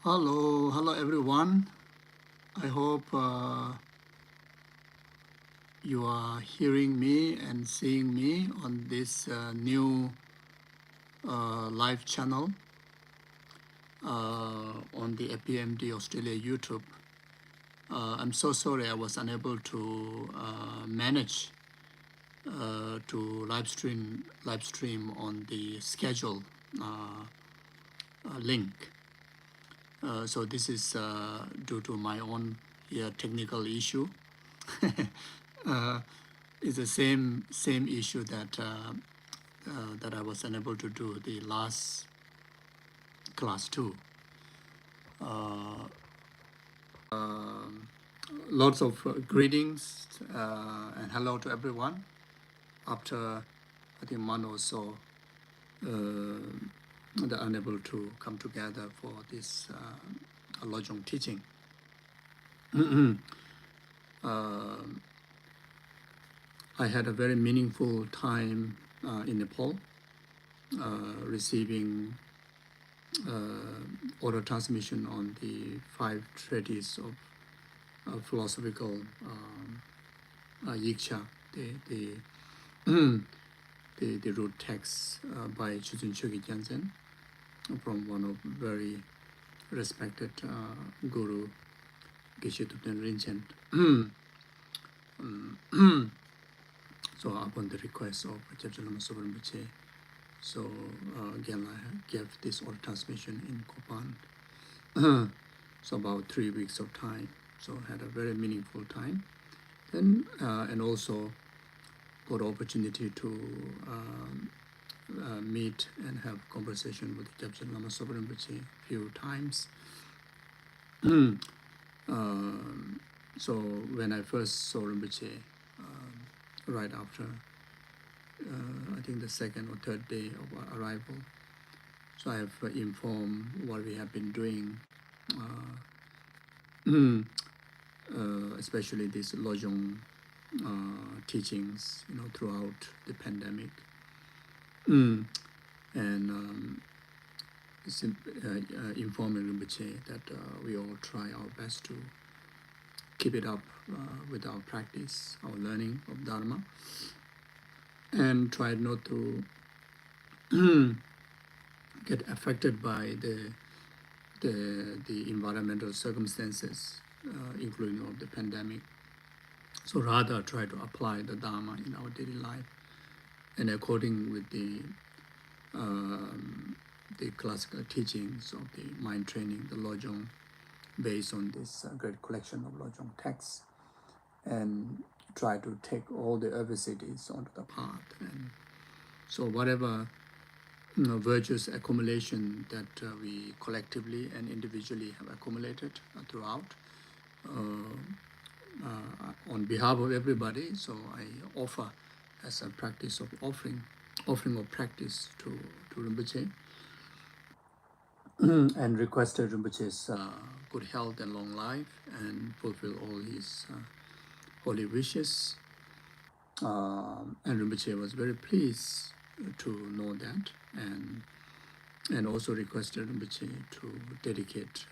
Hello everyone. I hope you are hearing me and seeing me on this new live channel on the APMD Australia YouTube. I'm so sorry I was unable to manage to live stream on the schedule link. So this is due to my own technical issue. It's the same issue that that I was unable to do the last class too. Lots of greetings and hello to everyone. After I think month or so, they're unable to come together for this Lojong teaching. I had a very meaningful time in Nepal, receiving oral transmission on the 5 treatises of philosophical Yiksha, the root text by Chuzun Chogi Gyaltsen from one of very respected guru, Geshe Rinchen. So upon the request of Chapter Lama Sovereign Buche, so Gela gave this oral transmission in Kopan. So about 3 weeks of time. So had a very meaningful time. Then and also got opportunity to meet and have conversation with Chapter Lama Sovereign Buche a few times. So when I first saw Rinpoche, right after I think the second or third day of our arrival, so I have informed what we have been doing, especially these Lojong teachings, throughout the pandemic, and informing Rinpoche that we all try our best to keep it up with our practice, our learning of Dharma, and try not to get affected by the environmental circumstances, including of the pandemic. So rather try to apply the Dharma in our daily life, and according with the classical teachings of the mind training, the Lojong, based on this great collection of Lojong texts, and try to take all the adversities onto the path. And so whatever virtuous accumulation that we collectively and individually have accumulated throughout, on behalf of everybody, so I offer as a practice of offering of practice to Rinpoche, and requested Rinpoche's good health and long life and fulfill all his holy wishes. And Rinpoche was very pleased to know that, and also requested Rinpoche to dedicate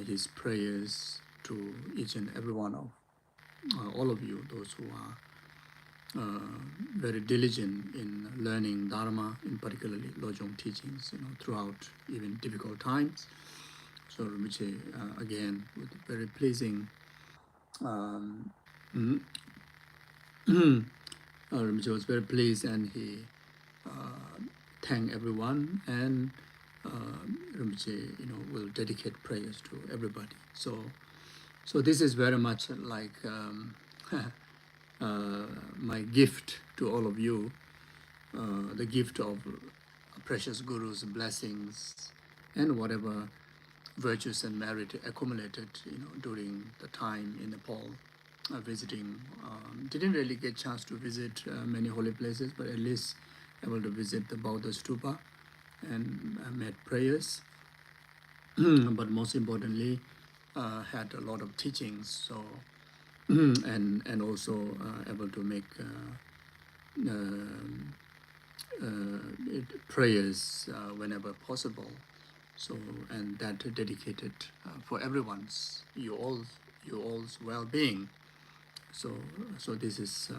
his prayers to each and every one of all of you, those who are very diligent in learning Dharma, in particularly Lojong teachings, throughout even difficult times. So Rinpoche, again, with very pleasing, Rinpoche was very pleased, and he thanked everyone, and Rinpoche, will dedicate prayers to everybody. So this is very much like my gift to all of you, the gift of precious Guru's blessings and whatever virtues and merit accumulated, during the time in Nepal, visiting. Didn't really get chance to visit many holy places, but at least able to visit the Buddha Stupa and made prayers. But most importantly, had a lot of teachings. So and also able to make prayers whenever possible, So, and that dedicated for everyone's, you all's well-being. So this is,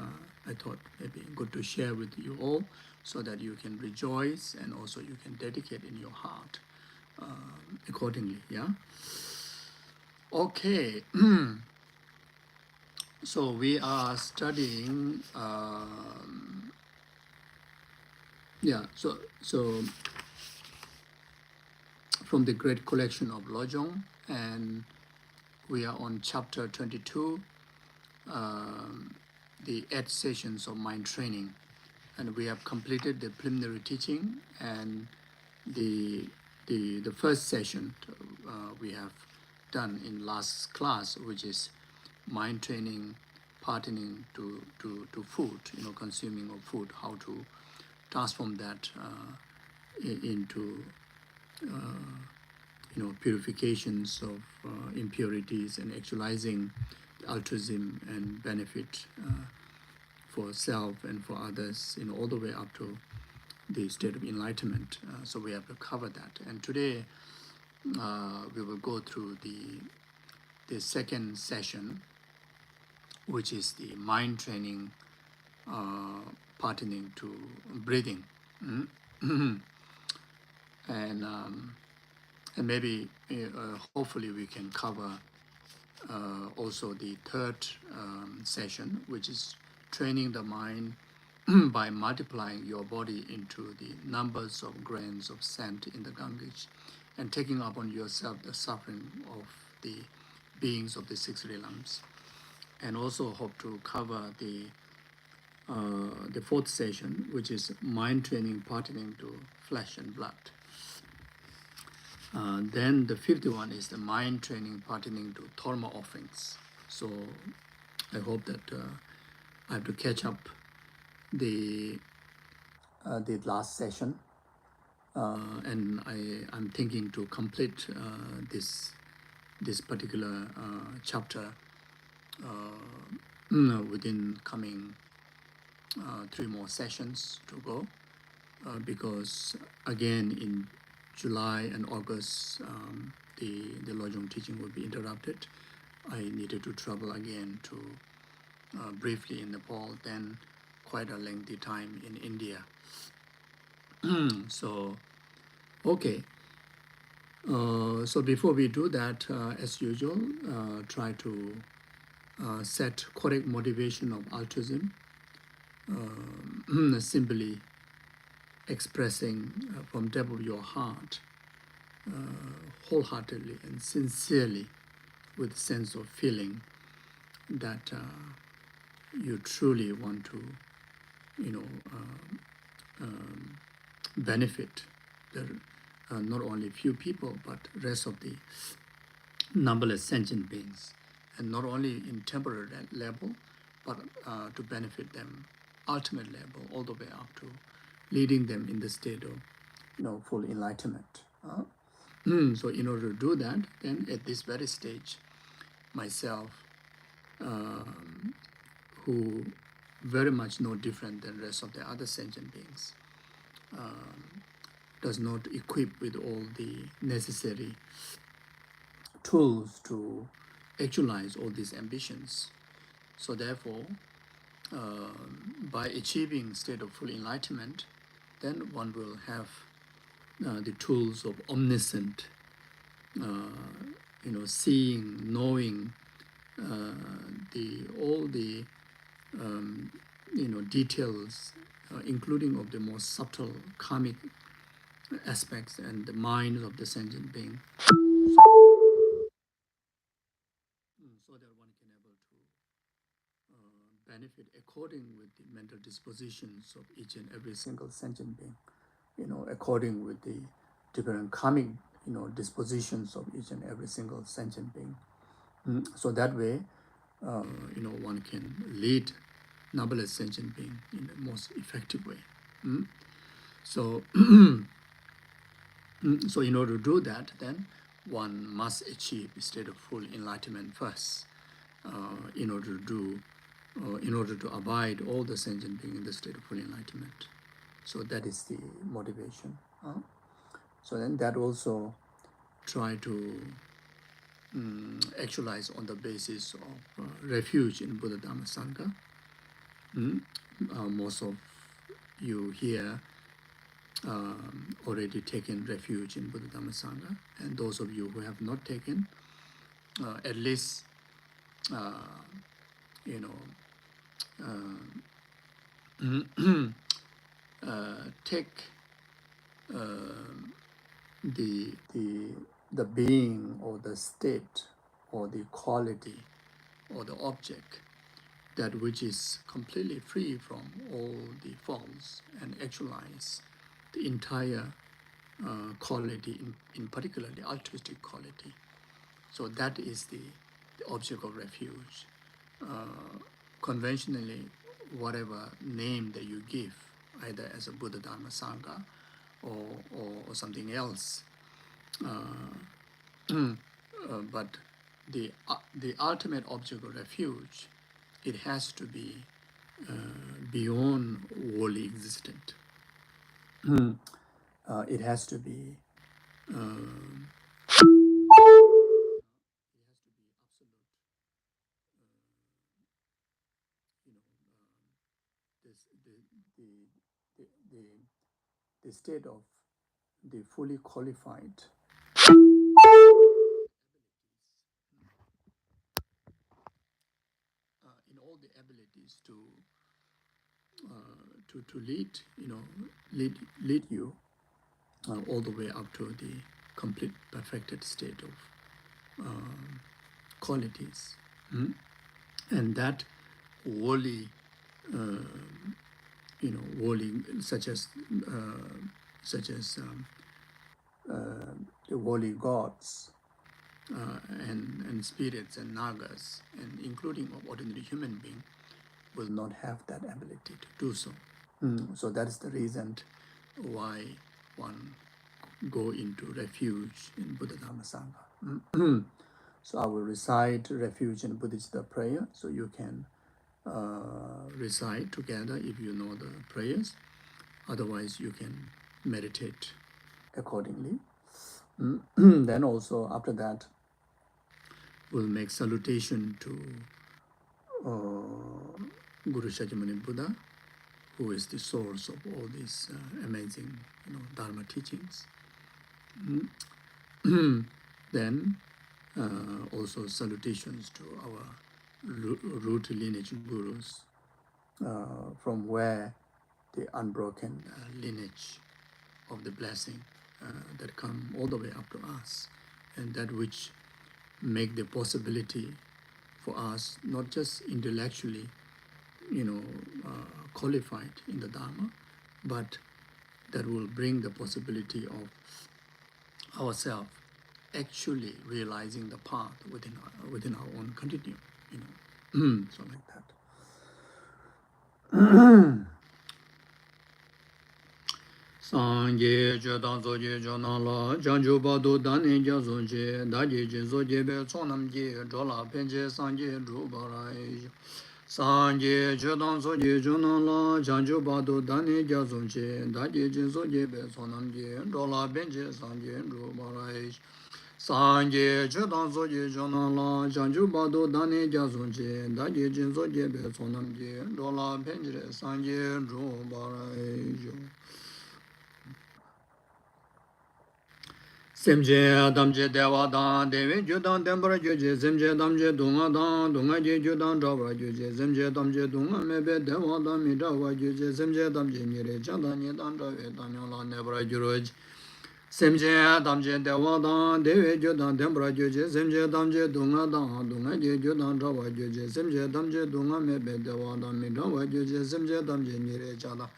I thought maybe good to share with you all, so that you can rejoice and also you can dedicate in your heart accordingly. Yeah. Okay. So we are studying. Yeah. So from the great collection of Lojong, and we are on chapter 22, the 8 sessions of mind training, and we have completed the preliminary teaching, and the the first session we have done in last class, which is mind training pertaining to food, consuming of food, how to transform that into purifications of impurities, and actualizing the altruism and benefit for self and for others, all the way up to the state of enlightenment. So we have to cover that. And today we will go through the second session, which is the mind training pertaining to breathing. Mm. And maybe hopefully we can cover also the third session, which is training the mind by multiplying your body into the numbers of grains of sand in the Ganges, and taking upon yourself the suffering of the beings of the six realms. And also hope to cover the fourth session, which is mind training pertaining to flesh and blood. Then the fifth one is the mind training pertaining to dharma offerings. So I hope that I have to catch up the last session, and I'm thinking to complete this particular chapter within coming 3 more sessions to go, because again in July and August the Lojong teaching will be interrupted. I needed to travel again to briefly in Nepal, then quite a lengthy time in India. So, okay. So before we do that, as usual, try to set correct motivation of altruism, simply expressing from depth of your heart, wholeheartedly and sincerely, with sense of feeling that you truly want to, benefit the, not only few people, but rest of the numberless sentient beings, and not only in temporary level, but to benefit them ultimate level, all the way up to leading them in the state of full enlightenment. So in order to do that, then at this very stage, myself, who very much no different than the rest of the other sentient beings, does not equip with all the necessary tools to actualize all these ambitions. So therefore, by achieving state of full enlightenment, then one will have the tools of omniscient, seeing, knowing all the details, including of the most subtle karmic aspects and the minds of the sentient being, so that one can able to benefit according with the mental dispositions of each and every single sentient being, according with the different karmic, dispositions of each and every single sentient being. So that way, one can lead numberless sentient being in the most effective way. So, so in order to do that, then one must achieve a state of full enlightenment first, in order to abide all the sentient being in the state of full enlightenment. So that is the motivation. So then that also try to actualize on the basis of refuge in Buddha Dhamma Sangha. Most of you here already taken refuge in Buddha Dhamma Sangha, and those of you who have not taken, at least you know take the being or the state or the quality or the object that which is completely free from all the forms and actualize the entire quality, in particular the altruistic quality. So that is the object of refuge. Conventionally, whatever name that you give, either as a Buddha Dhamma Sangha or something else, but the ultimate object of refuge, it has to be beyond worldly existent. It has to be the state of the fully qualified in all the abilities to lead, lead you all the way up to the complete perfected state of qualities. And that worldly, worldly, such as the worldly gods and spirits and nagas, and including ordinary human being, will not have that ability to do so. So that is the reason why one go into refuge in Buddha Dhamma Sangha. So I will recite Refuge in Bodhichitta Prayer, so you can recite together if you know the prayers. Otherwise, you can meditate accordingly. Then also after that, we'll make salutation to Guru Shakyamuni Buddha, who is the source of all these amazing, Dharma teachings. Then also salutations to our root lineage gurus, from where the unbroken lineage of the blessing that come all the way up to us, and that which make the possibility for us not just intellectually, qualified in the Dharma, but that will bring the possibility of ourselves actually realizing the path within our own continuum, so like that. Sangye Jodang Zoje Jonala, Janju Badu Dani Jazunje, Daji Jinzoje Be Sonamje, Jola Penje Sangye Drubarai. Sangye Jodang Zoje Jonala, Janju Badu Dani Jazunje, Daji Jinzoje Be Sonamje, Jola Penje Sangye Drubarai. Sangye Jodang Zoje Jonala, Janju Badu Dani Jazunje, Daji Jinzoje Be Sonamje, Jola Penje Sangye Drubarai. Semje damje dewa dan, dewe judan dembra juje, semje damje dunga dan, dunga je judan drawa juje, semje damje dunga mebe dewa dan mi drawa juje, semje damje nire chanda nye dan drawe dan yola nebra juruj. Semje damje dewa dan, dewe judan dembra juje, semje damje dunga dan, dunga je judan drawa juje, semje damje dunga mebe dewa dan mi drawa juje, semje damje nire chanda.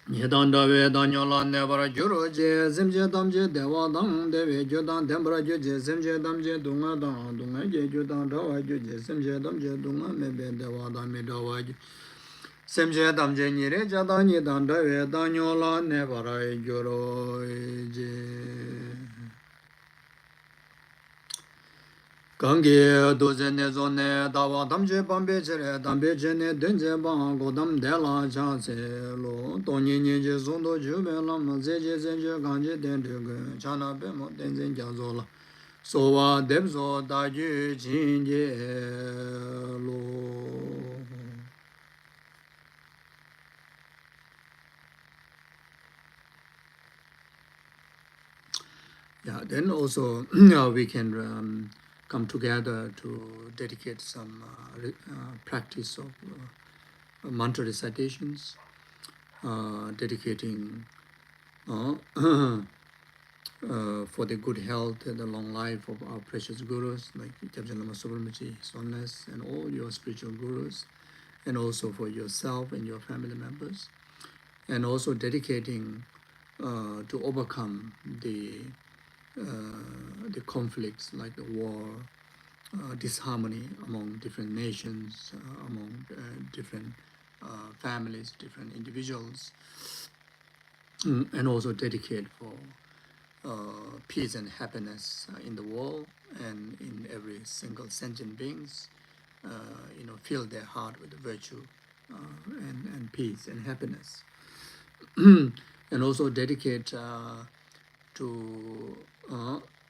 Yedanda ve danyola nebara juro je zemje damje dewa dang dewe jodan dembra je zemje damje dunga dang dunga je jodan rawa je zemje damje dunga mebe dewa dang me rawa je zemje damje nire jadan yedan dewe danyola nebara juro je. Gangi dozene zone dawa damje bambe chere dambe jene denje bang godam dela chase lo tonye nye zondo jube lam zeje zenje ganje dende ge chana be mo denzen jazo la sowa debzo daji jinje lo. Yeah, then also we can come together to dedicate some practice of mantra recitations, dedicating for the good health and the long life of our precious gurus like Geshe Subramanian, His Holiness, and all your spiritual gurus, and also for yourself and your family members, and also dedicating to overcome the conflicts like the war, disharmony among different nations, among different families, different individuals, and also dedicate for peace and happiness in the world and in every single sentient beings. Fill their heart with virtue and peace and happiness, and also dedicate to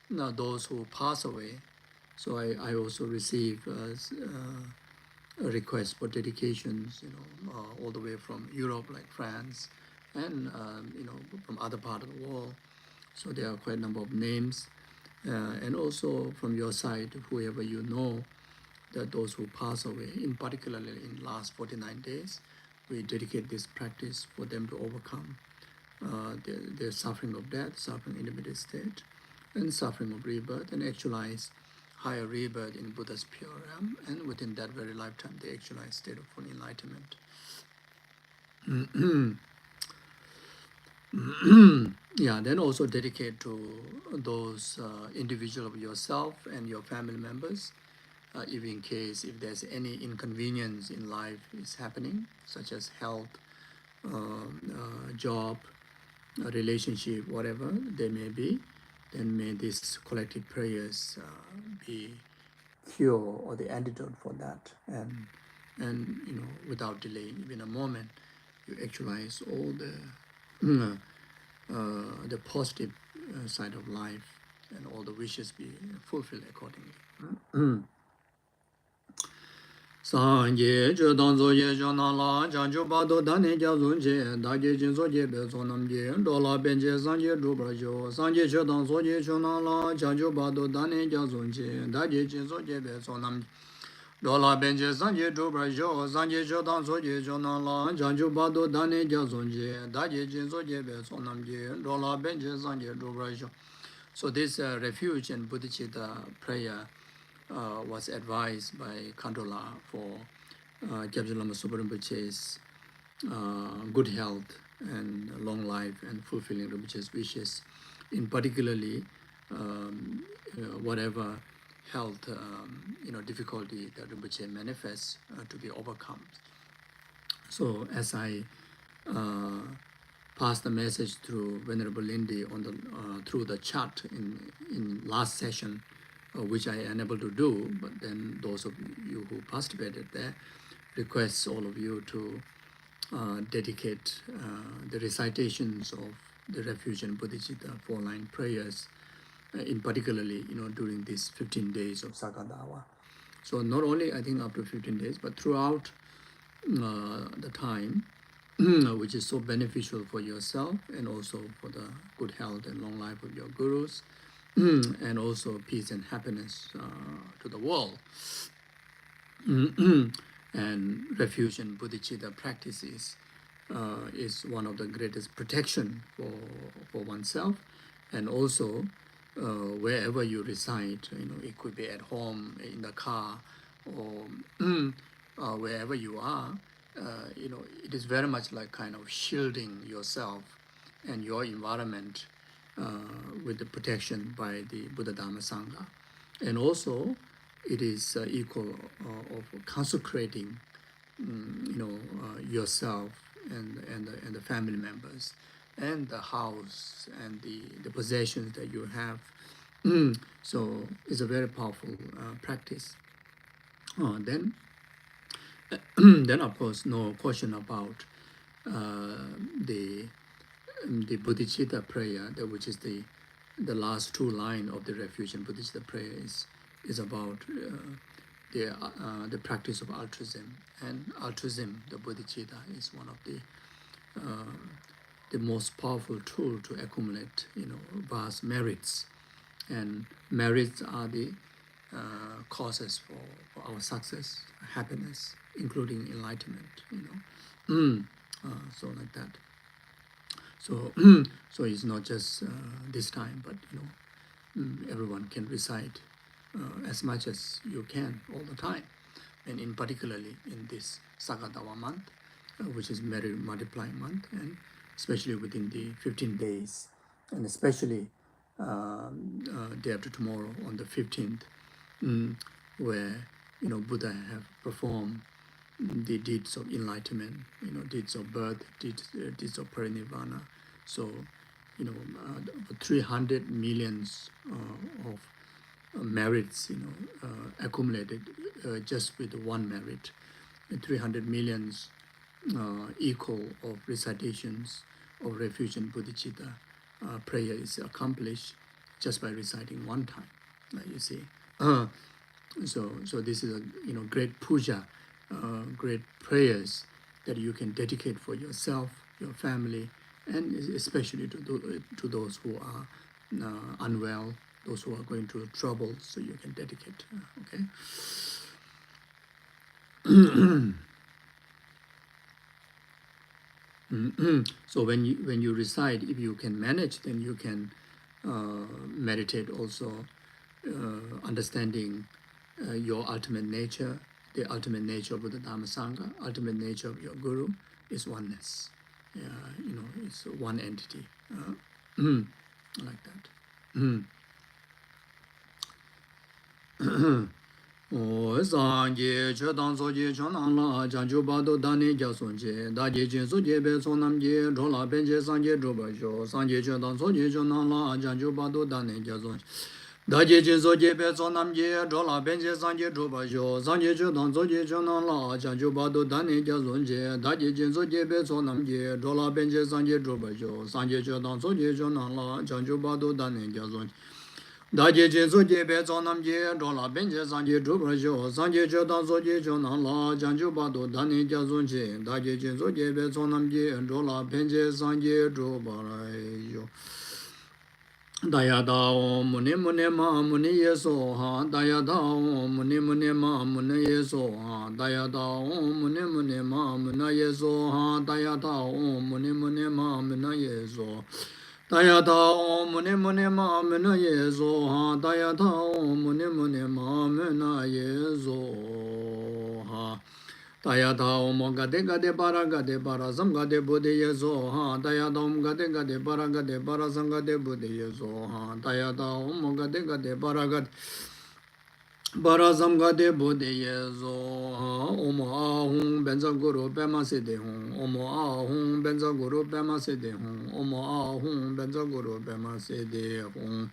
now those who pass away. So I also receive a request for dedications, all the way from Europe, like France, and from other part of the world. So there are quite a number of names, and also from your side, whoever you know, that those who pass away, in particularly in last 49 days, we dedicate this practice for them to overcome their suffering of death, suffering in the middle state, and suffering of rebirth, and actualize higher rebirth in Buddha's pure realm, and within that very lifetime, they actualize state of full enlightenment. Yeah, then also dedicate to those individual of yourself and your family members, if in case if there's any inconvenience in life is happening, such as health, job, relationship, whatever they may be, then may these collective prayers be cure or the antidote for that, and without delay, even a moment, you actualize all the positive side of life, and all the wishes be fulfilled accordingly. Sanje je danzo ye jana la janjo bado dane jazun je dage jinzo je be zonam je dola benje sanje dubra jo sanje je danzo ye jana la janjo bado dane jazun je dage jinzo je be zonam dola benje sanje dubra jo sanje je danzo ye jana la janjo bado dane jazun je dage jinzo je be zonam je dola benje sanje dubra jo. So this refuge and Bodhichitta prayer was advised by Kandola for Geshe Subramanian's good health and long life and fulfilling Rinpoche's wishes, in particularly whatever health difficulty that Rinpoche manifests to be overcome. So as I pass the message through Venerable Lindy on the through the chat in last session, which I unable to do, but then those of you who participated there, requests all of you to dedicate the recitations of the Refuge and Bodhichitta four-line prayers, in particularly during these 15 days of Sakadawa. So not only I think up to 15 days, but throughout the time, which is so beneficial for yourself and also for the good health and long life of your gurus, and also peace and happiness to the world. And Refuge and Bodhichitta Practices is one of the greatest protection for oneself, and also wherever you reside, it could be at home, in the car, or wherever you are, it is very much like kind of shielding yourself and your environment with the protection by the Buddha Dhamma Sangha. And also, it is equal of consecrating, yourself and the family members and the house and the possessions that you have So it's a very powerful practice. Then, then of course, no question about the Bodhichitta Prayer, which is the last two lines of the Refuge in Bodhichitta Prayer is about the practice of altruism. And altruism, the Bodhichitta, is one of the most powerful tool to accumulate, vast merits. And merits are the causes for our success, happiness, including enlightenment. So like that. So, so it's not just this time, but everyone can recite as much as you can all the time, and in particularly in this Sakadawa month, which is merit multiplying month, and especially within the 15 days, and especially day after tomorrow on the 15th, where Buddha have performed the deeds of enlightenment, deeds of birth, deeds of parinirvana. So, 300 millions of merits, accumulated just with one merit. 300 millions equal of recitations of Refuge and Bodhichitta prayer is accomplished just by reciting one time. You see, so this is a great puja, great prayers that you can dedicate for yourself, your family, and especially to those who are unwell, those who are going through trouble, so you can dedicate. Okay. So when you recite, if you can manage, then you can meditate also, understanding your ultimate nature, the ultimate nature of Buddha Dhamma Sangha, ultimate nature of your Guru is oneness. It's one entity, like that. Sanje Chetan Soje Chonala Janju Bado Dani Jasonje Daji Jin Soje Be Sonamje Drola Benje Sanje Drobajo Sanje Chetan Soje Chonala Janju Bado Dani Jasonje Daji Jin Soje Be Sonamje Drola Benje Sanje Drobajo Sanje Chetan Soje Chonala Janju Bado Dani Jasonje Daji Jin Soje Be Sonamje Drola Benje Sanje Drobajo Sanje Chetan Soje Chonala Janju Bado Dani Jasonje Daje Jesu Jebe Zonam Je, Drola Benje Sanje Drubrasho, Sanje Chetan Soje Chonan La, Janju Bado Dani Jazun Je, Daje Jesu Jebe Zonam Je, Drola Benje Sanje Drubrasho. Dayada Om Muni Muni Ma Muni Yeso Ha, Dayada Om Muni Muni Ma Muni Yeso Ha, Dayada Om Muni Muni Ma Muni Yeso Ha, Dayada Om Muni Muni Ma Muni Yeso. Dayata Om Muni Muni Ma Muna Yeso Ha, Dayata Om Muni Muni Ma Muna Yeso Ha, Dayata Om Gade Gade Para Sam Gade Buddhi Yeso Ha, Dayata Om Gade Gade Para Sam Gade Buddhi Yeso Ha, Dayata Om Gade Gade Barazam Gade Bodhi Yeso Ha, Om Ahum Benza Guru Pema Siddhi Hum, Om Ahum Benza Guru Pema Siddhi Hum, Om Ahum Benza Guru Pema Siddhi Hum.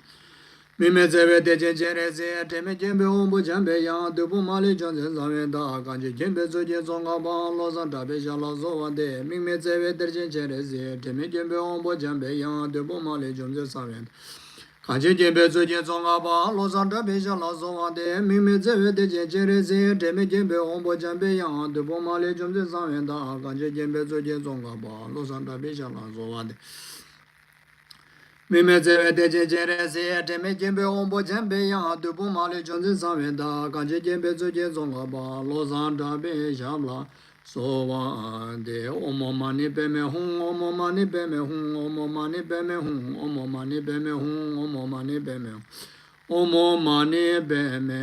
Mime Zeve Deje Jereze, Teme Jembe Ombu Jambe Yang, Dubu Mali Janze Zavenda, Kanji Jembe Zuje Zonga Ban, Loza Tabe Shala Zova De, Mime Zeve Deje Jereze, Teme Jembe Ombu Jambe Yang, Dubu Mali Janze Zavenda. Kanji Jembe Zuje Zonga Ban, Loza Tabe Shala Zova De, Mime Zeve Deje Jereze, Teme Jembe Ombu Jambe Yang, Dubu Mali Janze Zavenda, Kanji Jembe Zuje Zonga Ban, Loza Tabe Shala Zova De. Mime Zeve Deje Jereze, Teme Jembe Ombu Jambe Yang, Dubu Mali Janze Zavenda, Kanji Jembe Zuje Zonga Ban, Loza Tabe Shala Zova De. Omo Mani Peme Hum, Omo Mani Peme Hum, Omo Mani Peme Hum, Omo Mani Peme Hum, Omo Mani Peme Hum. Omo Mani Peme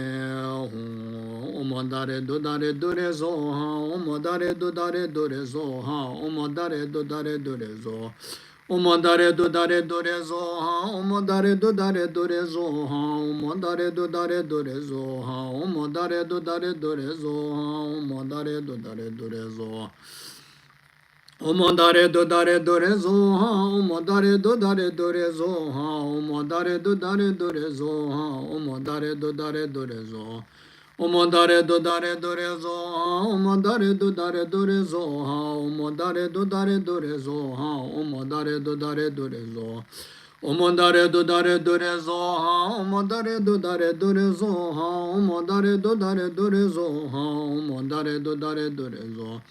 Hum, Omo Dare Dure Zoha, Omo Dare Dure Zoha, Omo Dare Dure Zoha. Omo Dare Dure Zoha, Omo Dare Dure Zoha, Omo Dare Dure Zoha, Omo Dare Dure Zoha, Omo Dare Dure Zoha. Omodare do dare dore zo ha, omodare do dare dore zo ha, omodare do dare dore zo ha, omodare do dare dore zo. Omodare do dare dore zo ha, omodare do dare dore zo ha, omodare do dare dore zo ha, omodare do dare dore zo. Omodare do dare dore zo ha, omodare do dare dore zo ha, omodare do dare dore zo ha, omodare do dare dore zo.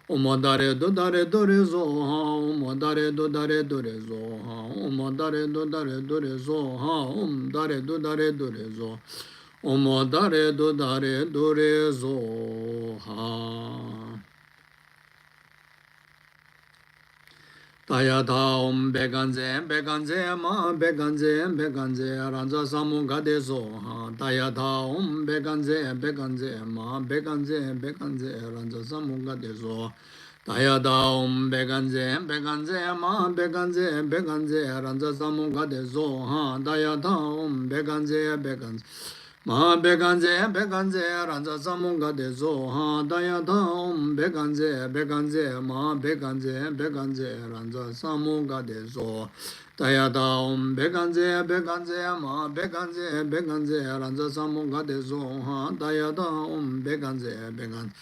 Omodare do dare dore zo ha, omodare do dare dore zo ha, omodare do dare dore zo ha, omodare do dare dore zo, omodare do dare dore zo ha. Tayata beganze beganze ma beganze beganze ranza samu gade zo ha. Tayata beganze beganze ma beganze beganze ranza samu gade zo. Tayata beganze beganze ma beganze beganze ranza samu gade zo ha. Tayata beganze beganze ma beganze beganze ranza samunga de zo ha daya dam beganze beganze ma beganze beganze ranza samunga de zo daya dam beganze beganze ma beganze beganze ranza samunga de zo ha daya dam beganze beganze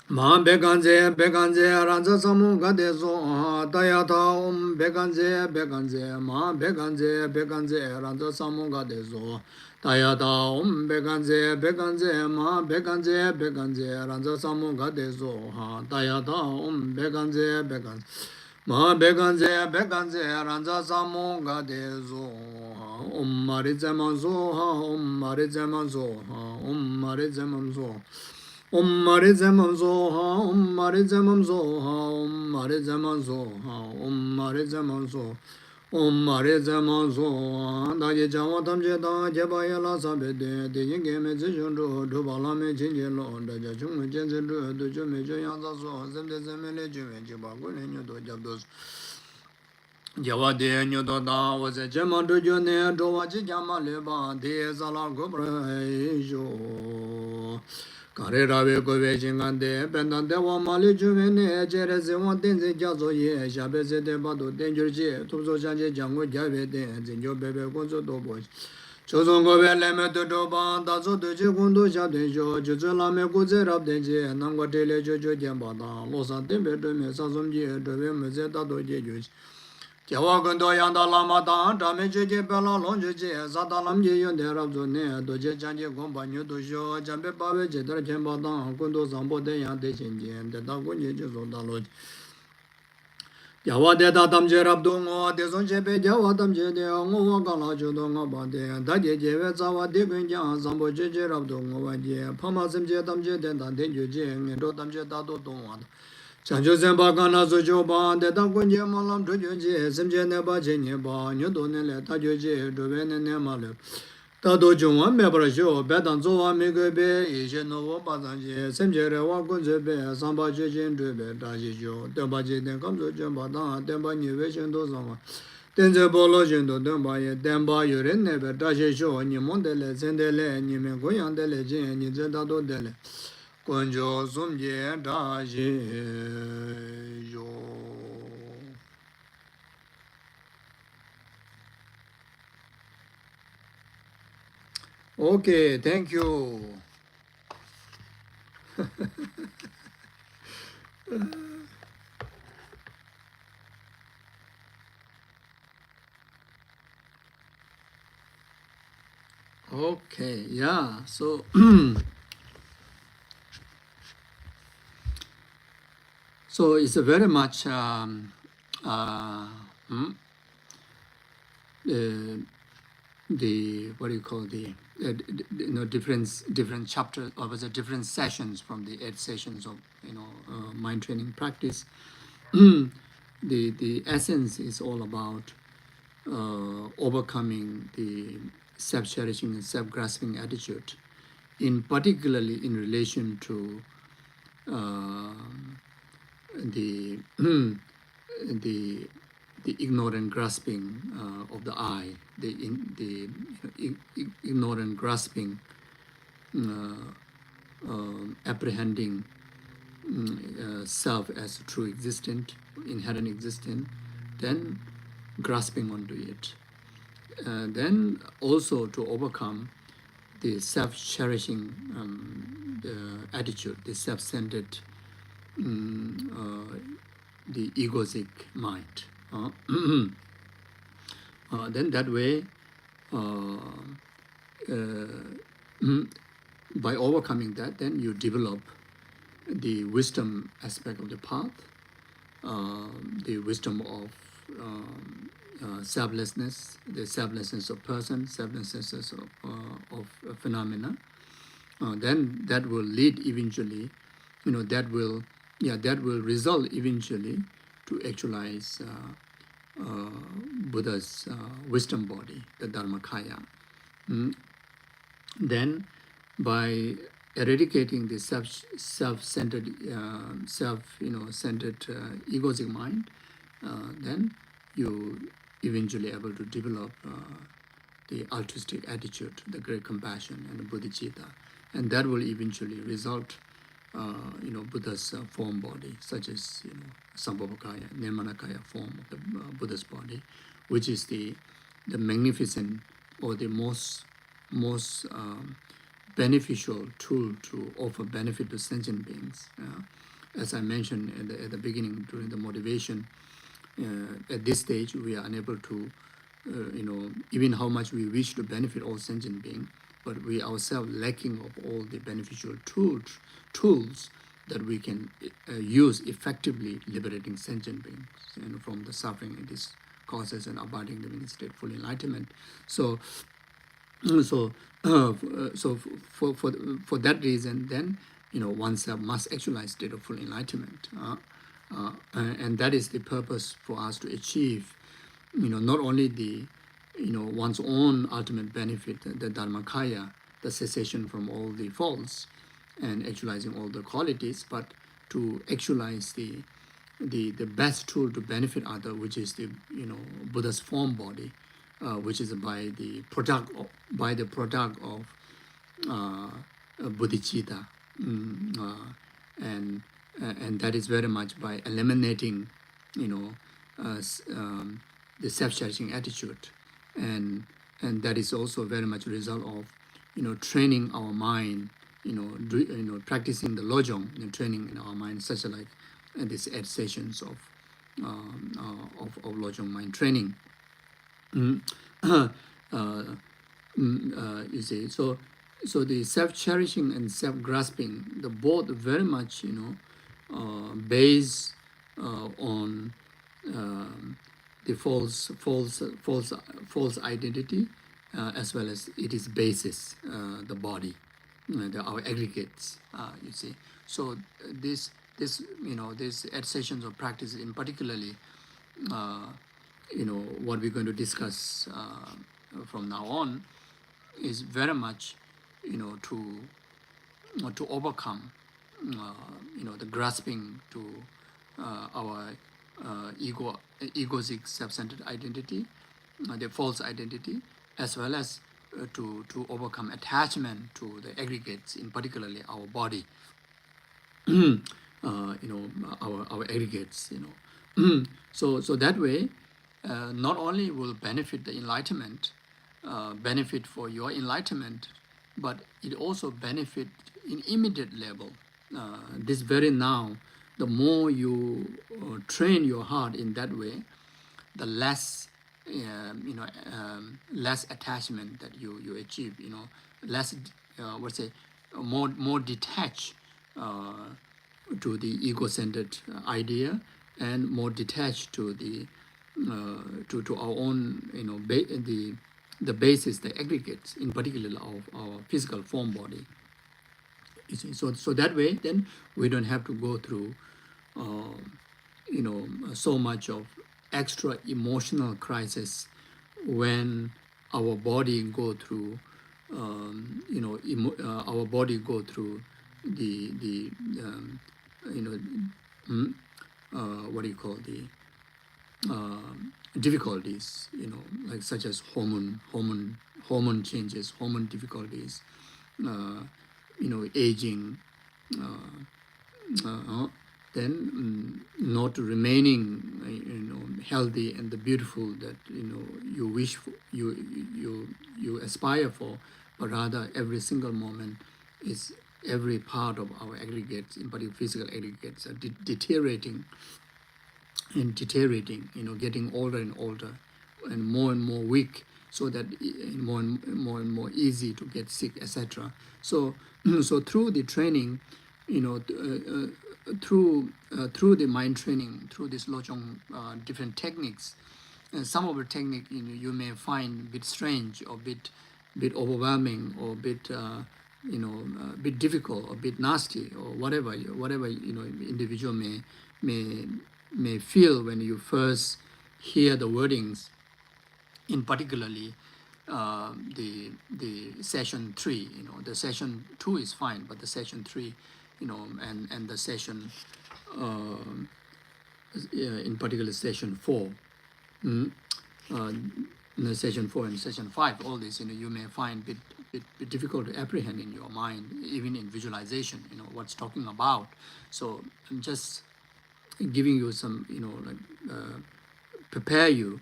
ma beganze beganze ranza samunga de zo ha daya dam beganze beganze ma beganze beganze ranza samunga de zo Tayata beganze beganze ma beganze beganze ranza samunga de zo ha Tayata beganze beganze ma beganze beganze ranza samunga de zo ha mari zaman zo ha mari zaman zo ha mari zaman zo mari zaman zo ha mari zaman zo ha mari zaman zo ha mari zaman zo Mare zaman zo da ye jawa tam je da je ba ya la sa be de de yin ge me zi shun ro do ba la me jin je lo da ja chung me jen zen ro do jo me jo yang za so zem de zem me le ju me ji ba gu ne nyu do ja do jawa de nyu do da wa ze je ma do jo ne do wa ji ja ma le ba de za la go bra jo Kare rawe kowe chingande, pendan dewa mali jume ne, chere se wan tenze jazo ye, shabe se te bado tenjur che, tupso chanche jango jawe ten, zinjo bebe kunso tobo. Chozon kowe leme to toba, taso to che kundu sha ten sho, chuzo lame kuze rab ten che, nangwa tele cho cho jen bata, losa tempe to me sasum che, tobe me se tato che jo che. Jawa kundo yanda lama ta, tame che che pela long che che, sata lam che yon te rab zo ne, do che chan che gompa nyo to sho, champe pawe che tar chen pa ta, kundo sampo te yang te chen chen, te ta kun che che so ta lo che. Jawa te ta tam che rab do ngo, te son che pe jawa tam che te, ngo wa ka la cho do ngo pa te, ta che che we tsa wa te kun jang, sampo che che rab do ngo wa che, pa ma sim che tam che ten ta ten che che, ngen do tam che ta do tong wa ta. Chancho senpa kana su cho pa, te ta kun che ma lam tu cho che, sim che ne pa che nye pa, nyo do ne le ta cho che, do we ne ne ma le. Ta do chung wa me pra sho, pe tan zo wa mi kwe pe, i she no wa pa san che, sim che re wa kun che pe, san pa che chen tu pe, ta shi cho, ten pa che ten kam su chen pa ta, ten pa nye we chen to san wa. Ten se po lo chen to ten pa ye, ten pa yu ren ne pe, ta shi cho, nye mon de le, sen de le, nye me kun yang de le chen, nye zen ta do de le. Kunjo sum je da je yo. Okay, thank you. Okay, yeah, so so it's a very much the what do you call the different chapters or was it different sessions from the 8 sessions of mind training practice. The essence is all about overcoming the self-cherishing and self-grasping attitude, in particularly in relation to the the ignorant grasping of the I, the ignorant grasping, apprehending self as true existent, inherent existent, then grasping onto it. Then also to overcome the self-cherishing attitude, the self-centered, the egoic mind. Then that way, by overcoming that, then you develop the wisdom aspect of the path, the wisdom of selflessness, the selflessness of person, selflessness of phenomena. Then that will lead eventually, that will result eventually to actualize Buddha's wisdom body, the Dharmakaya. Then, by eradicating the self-centered, centered egoic mind, then you eventually able to develop the altruistic attitude, the great compassion, and the bodhicitta, and that will eventually result, Buddha's form body, such as Sambhogakaya, Nirmanakaya form of the Buddha's body, which is the magnificent or the most beneficial tool to offer benefit to sentient beings. As I mentioned at the beginning during the motivation, at this stage we are unable to, even how much we wish to benefit all sentient beings, but we ourselves lacking of all the beneficial tools that we can use effectively liberating sentient beings from the suffering it is causes and abiding them in state full enlightenment. So for that reason, then oneself must actualize state of full enlightenment, and that is the purpose for us to achieve, not only the one's own ultimate benefit, the Dharmakaya, the cessation from all the faults, and actualizing all the qualities, but to actualize the best tool to benefit other, which is the Buddha's form body, which is by the product of bodhicitta, and that is very much by eliminating the self-cherishing attitude, and that is also very much a result of training our mind, practicing the Lojong, training in our mind, such like these 8 sessions of Lojong mind training. You see, so the self-cherishing and self-grasping, the both very much based on the false identity, as well as it is basis, the body, our aggregates. You see, so these 8 sessions of practice, in particularly, what we're going to discuss from now on, is very much to overcome the grasping to our egoic self-centered identity, the false identity, as well as to overcome attachment to the aggregates, in particularly our body, our aggregates, so that way, not only will benefit the enlightenment, benefit for your enlightenment, but it also benefit in immediate level. This very now, the more you train your heart in that way, the less less attachment that you achieve. Less more detached to the ego-centered idea, and more detached to the to our own the basis, the aggregates, in particular of our physical form body. You see, so that way, then we don't have to go through so much of extra emotional crisis when our body go through our body go through the what do you call the difficulties, like such as hormone changes, hormone difficulties, aging, then not remaining, healthy and the beautiful that you wish for, you aspire for, but rather every single moment is every part of our aggregates, in particular physical aggregates, are deteriorating and deteriorating, getting older and older and more weak, so that more and more easy to get sick, etc. So, so through the training, through the mind training, through this Lojong different techniques, and some of the technique you may find a bit strange or bit overwhelming or bit bit difficult or bit nasty or whatever individual may feel when you first hear the wordings, in particularly the session 3. The session 2 is fine, but the session 3, and the session in particular session 4, the session 4 and session 5, all this you may find bit difficult to apprehend in your mind, even in visualization, what's talking about. So I'm just giving you some, prepare you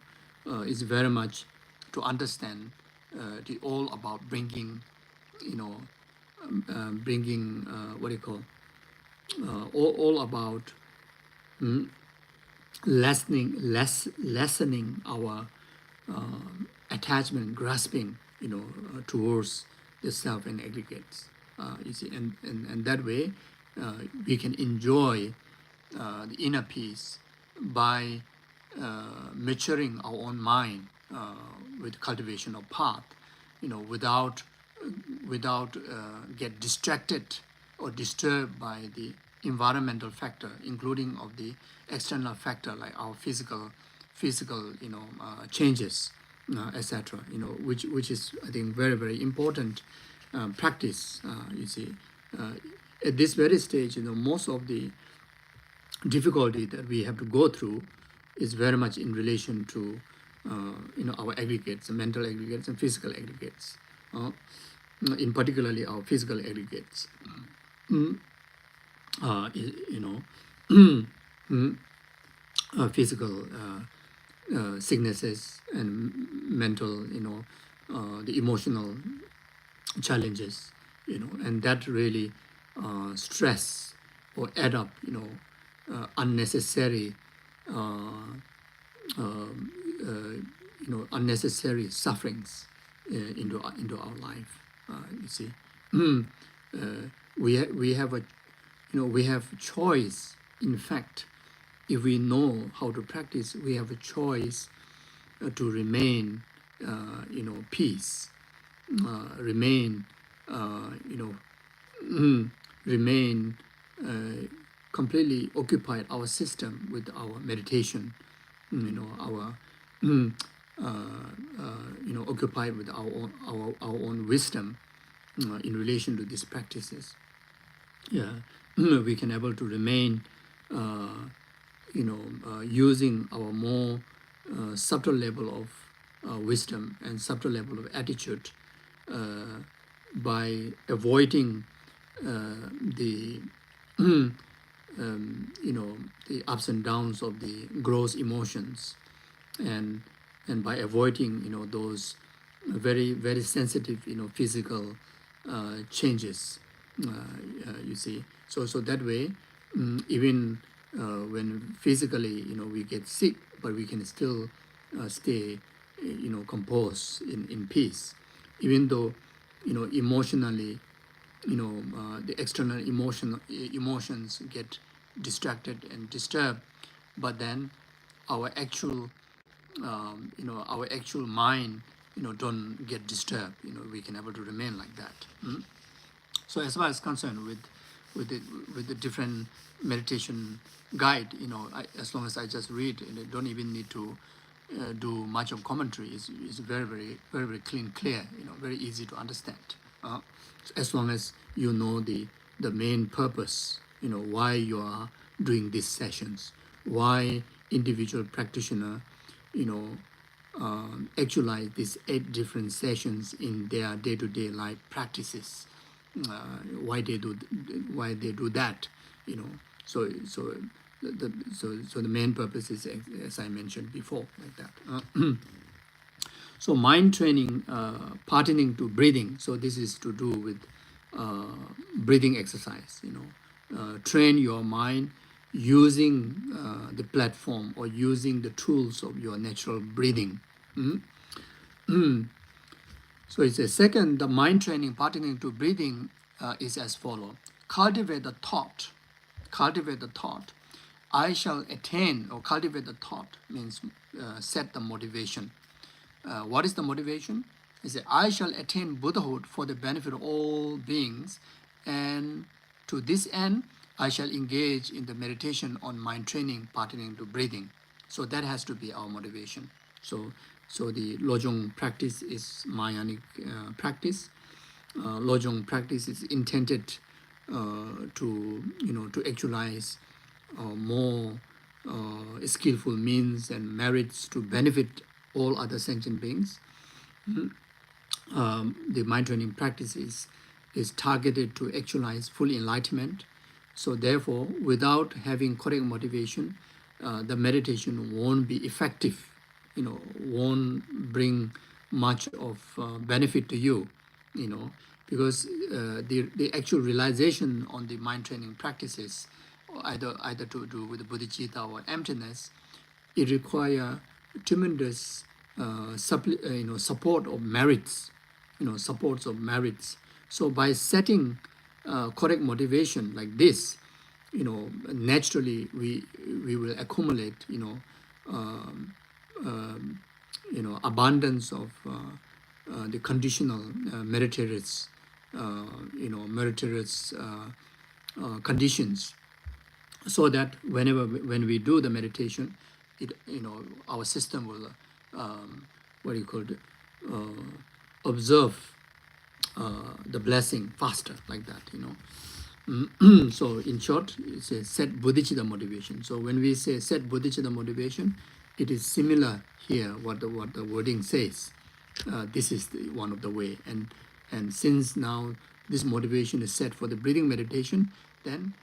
is very much to understand the all about bringing, what do you call, all about lessening our attachment, grasping, towards the self and aggregates. You see, and that way we can enjoy the inner peace by maturing our own mind with cultivation of path, without get distracted or disturbed by the environmental factor, including of the external factor like our physical changes, etc. Which is, I think, very important practice. You see, at this very stage, most of the difficulty that we have to go through is very much in relation to our aggregates, mental aggregates and physical aggregates, in particularly our physical aggregates. Physical sicknesses and mental, the emotional challenges, and that really stress or add up, unnecessary, unnecessary sufferings into our life. You see, we have a, we have choice. In fact, if we know how to practice, we have a choice to remain, peace, remain, remain completely occupied our system with our meditation, our occupied with our own wisdom in relation to these practices. Yeah, we can able to remain, using our more subtle level of wisdom and subtle level of attitude by avoiding the the ups and downs of the gross emotions, and by avoiding those very sensitive physical changes. You see, so that way, even when physically we get sick, but we can still stay composed in peace, even though emotionally the external emotions get distracted and disturbed, but then our actual our actual mind don't get disturbed. We can able to remain like that. So as far as concerned with the different meditation guide, as long as I just read, don't even need to do much of commentary. It's very clear, very easy to understand. As long as you know the main purpose, why you are doing these sessions, why individual practitioner, actualize these 8 different sessions in their day-to-day life practices, why they do that, So the main purpose is, as I mentioned before, like that. So mind training pertaining to breathing. So this is to do with breathing exercise. Train your mind using the platform or using the tools of your natural breathing. So it's a second, the mind training pertaining to breathing is as follows. Cultivate the thought. Cultivate the thought. I shall attain, or cultivate the thought means set the motivation. What is the motivation? It says, I shall attain Buddhahood for the benefit of all beings, and to this end, I shall engage in the meditation on mind training pertaining to breathing. So that has to be our motivation. So the Lojong practice is Mahayanic practice. Lojong practice is intended to actualize more skillful means and merits to benefit all other sentient beings. The mind training practice is targeted to actualize full enlightenment. So therefore, without having correct motivation, the meditation won't be effective, won't bring much of benefit to you, because the actual realization on the mind training practices, either to do with the bodhicitta or emptiness, it requires tremendous support of merits, supports of merits. So by setting correct motivation like this, naturally we will accumulate, abundance of the conditional meritorious, conditions, so that when we do the meditation, our system will observe the blessing faster, like that. So in short, it's a set bodhicitta motivation. So when we say set bodhicitta motivation, it is similar here what the wording says. This is one of the way, and since now this motivation is set for the breathing meditation, then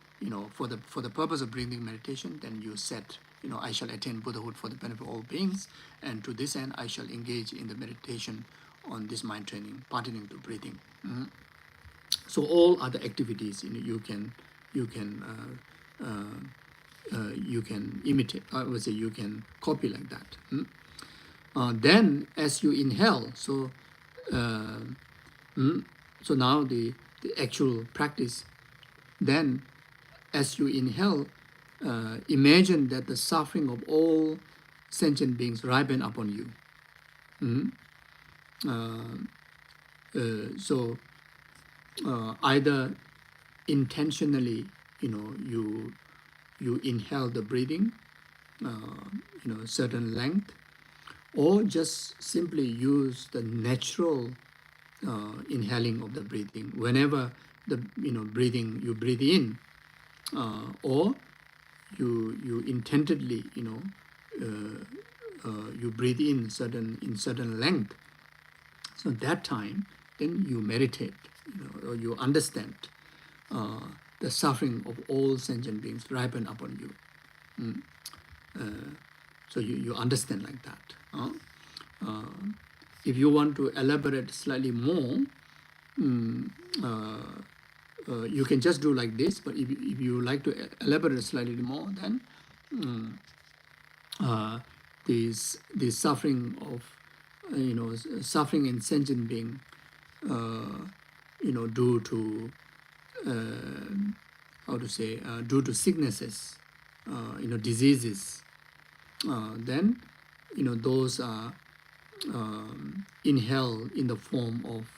for the purpose of breathing meditation, then you set, I shall attain Buddhahood for the benefit of all beings, and to this end I shall engage in the meditation on this mind training pertaining to breathing. So all other activities, you can imitate. I would say you can copy like that. Then, as you inhale, so now the actual practice. Then, as you inhale, imagine that the suffering of all sentient beings ripen upon you. So either intentionally, you inhale the breathing, certain length, or just simply use the natural inhaling of the breathing. Whenever the breathing, you breathe in, or you intentedly, you breathe in certain length. So that time, then you meditate, or you understand the suffering of all sentient beings ripen upon you. So you understand like that. If you want to elaborate slightly more, you can just do like this. But if you like to elaborate slightly more, then the suffering of suffering in sentient being, due to due to sicknesses, diseases, then those are inhaled in the form of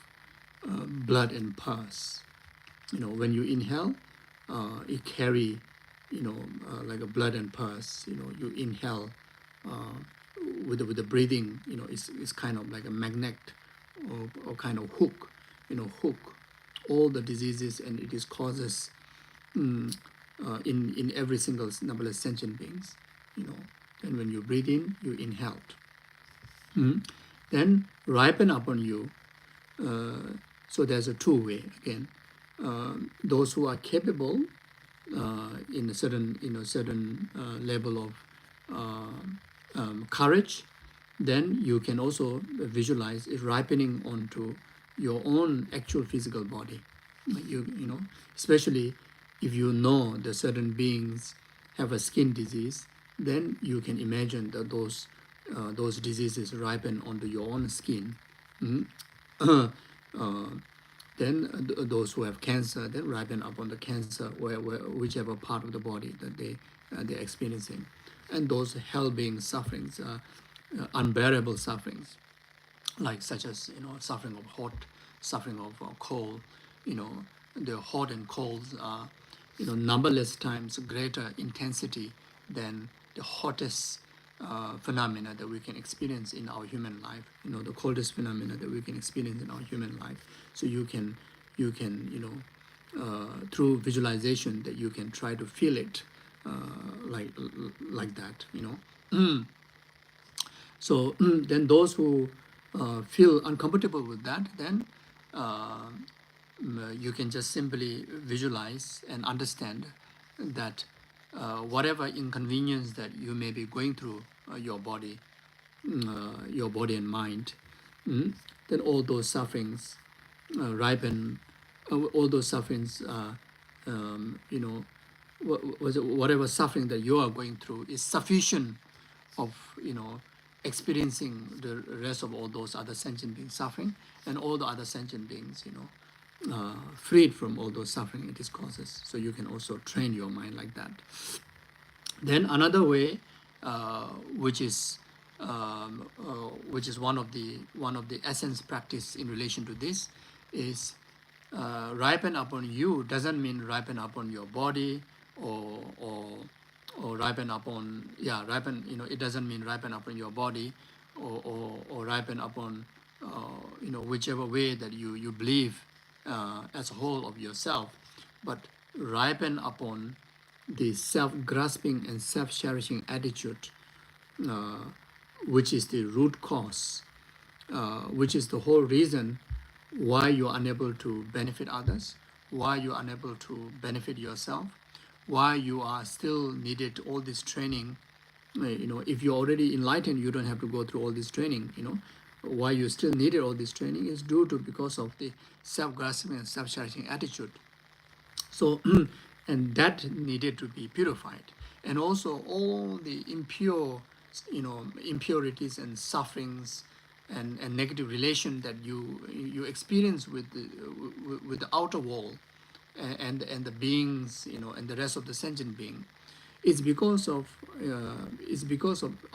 blood and pus. When you inhale, it carry like a blood and pus. You inhale with the breathing. It's kind of like a magnet or kind of hook. Hook all the diseases, and it is causes in every single numberless sentient beings. And when you breathe in, you inhale. Then ripen upon you. So there's a two way again. Those who are capable in a certain level of courage, then you can also visualize it ripening onto your own actual physical body. You know, especially if you know that certain beings have a skin disease, then you can imagine that those diseases ripen onto your own skin. Mm. uh, then those who have cancer, then ripen up on the cancer, whichever part of the body that they're experiencing, and those hell-being sufferings, unbearable sufferings, like such as suffering of hot, suffering of cold. The hot and cold are numberless times greater intensity than the hottest phenomena that we can experience in our human life. The coldest phenomena that we can experience in our human life. So you can through visualization that you can try to feel it like that. So then those who feel uncomfortable with that, then you can just simply visualize and understand that whatever inconvenience that you may be going through your body and mind, then all those sufferings ripen, all those sufferings, whatever suffering that you are going through is sufficient of experiencing the rest of all those other sentient beings suffering, and all the other sentient beings freed from all those suffering it causes. So you can also train your mind like that. Then another way, which is one of the essence practice in relation to this, is ripen upon you doesn't mean ripen upon your body, or ripen upon ripen. It doesn't mean ripen upon your body, or ripen upon whichever way that you believe as a whole of yourself, but ripen upon the self-grasping and self-cherishing attitude, which is the root cause, which is the whole reason why you're unable to benefit others, why you're unable to benefit yourself, why you are still needed all this training. If you're already enlightened, you don't have to go through all this training. Why you still needed all this training is because of the self-grasping and self-cherishing attitude. So, and that needed to be purified. And also all the impurities and sufferings and negative relation that you experience with the outer world and the beings, and the rest of the sentient being, it's because of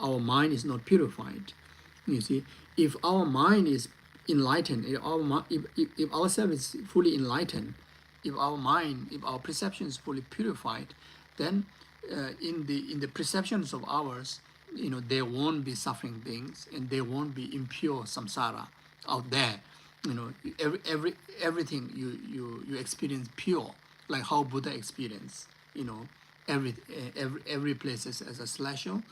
our mind is not purified. You see, if our mind is enlightened, if ourselves is fully enlightened, if our perception is fully purified, then in the perceptions of ours, there won't be suffering beings, and there won't be impure samsara out there. Everything you experience pure, like how Buddha experienced. Every place is as a slasher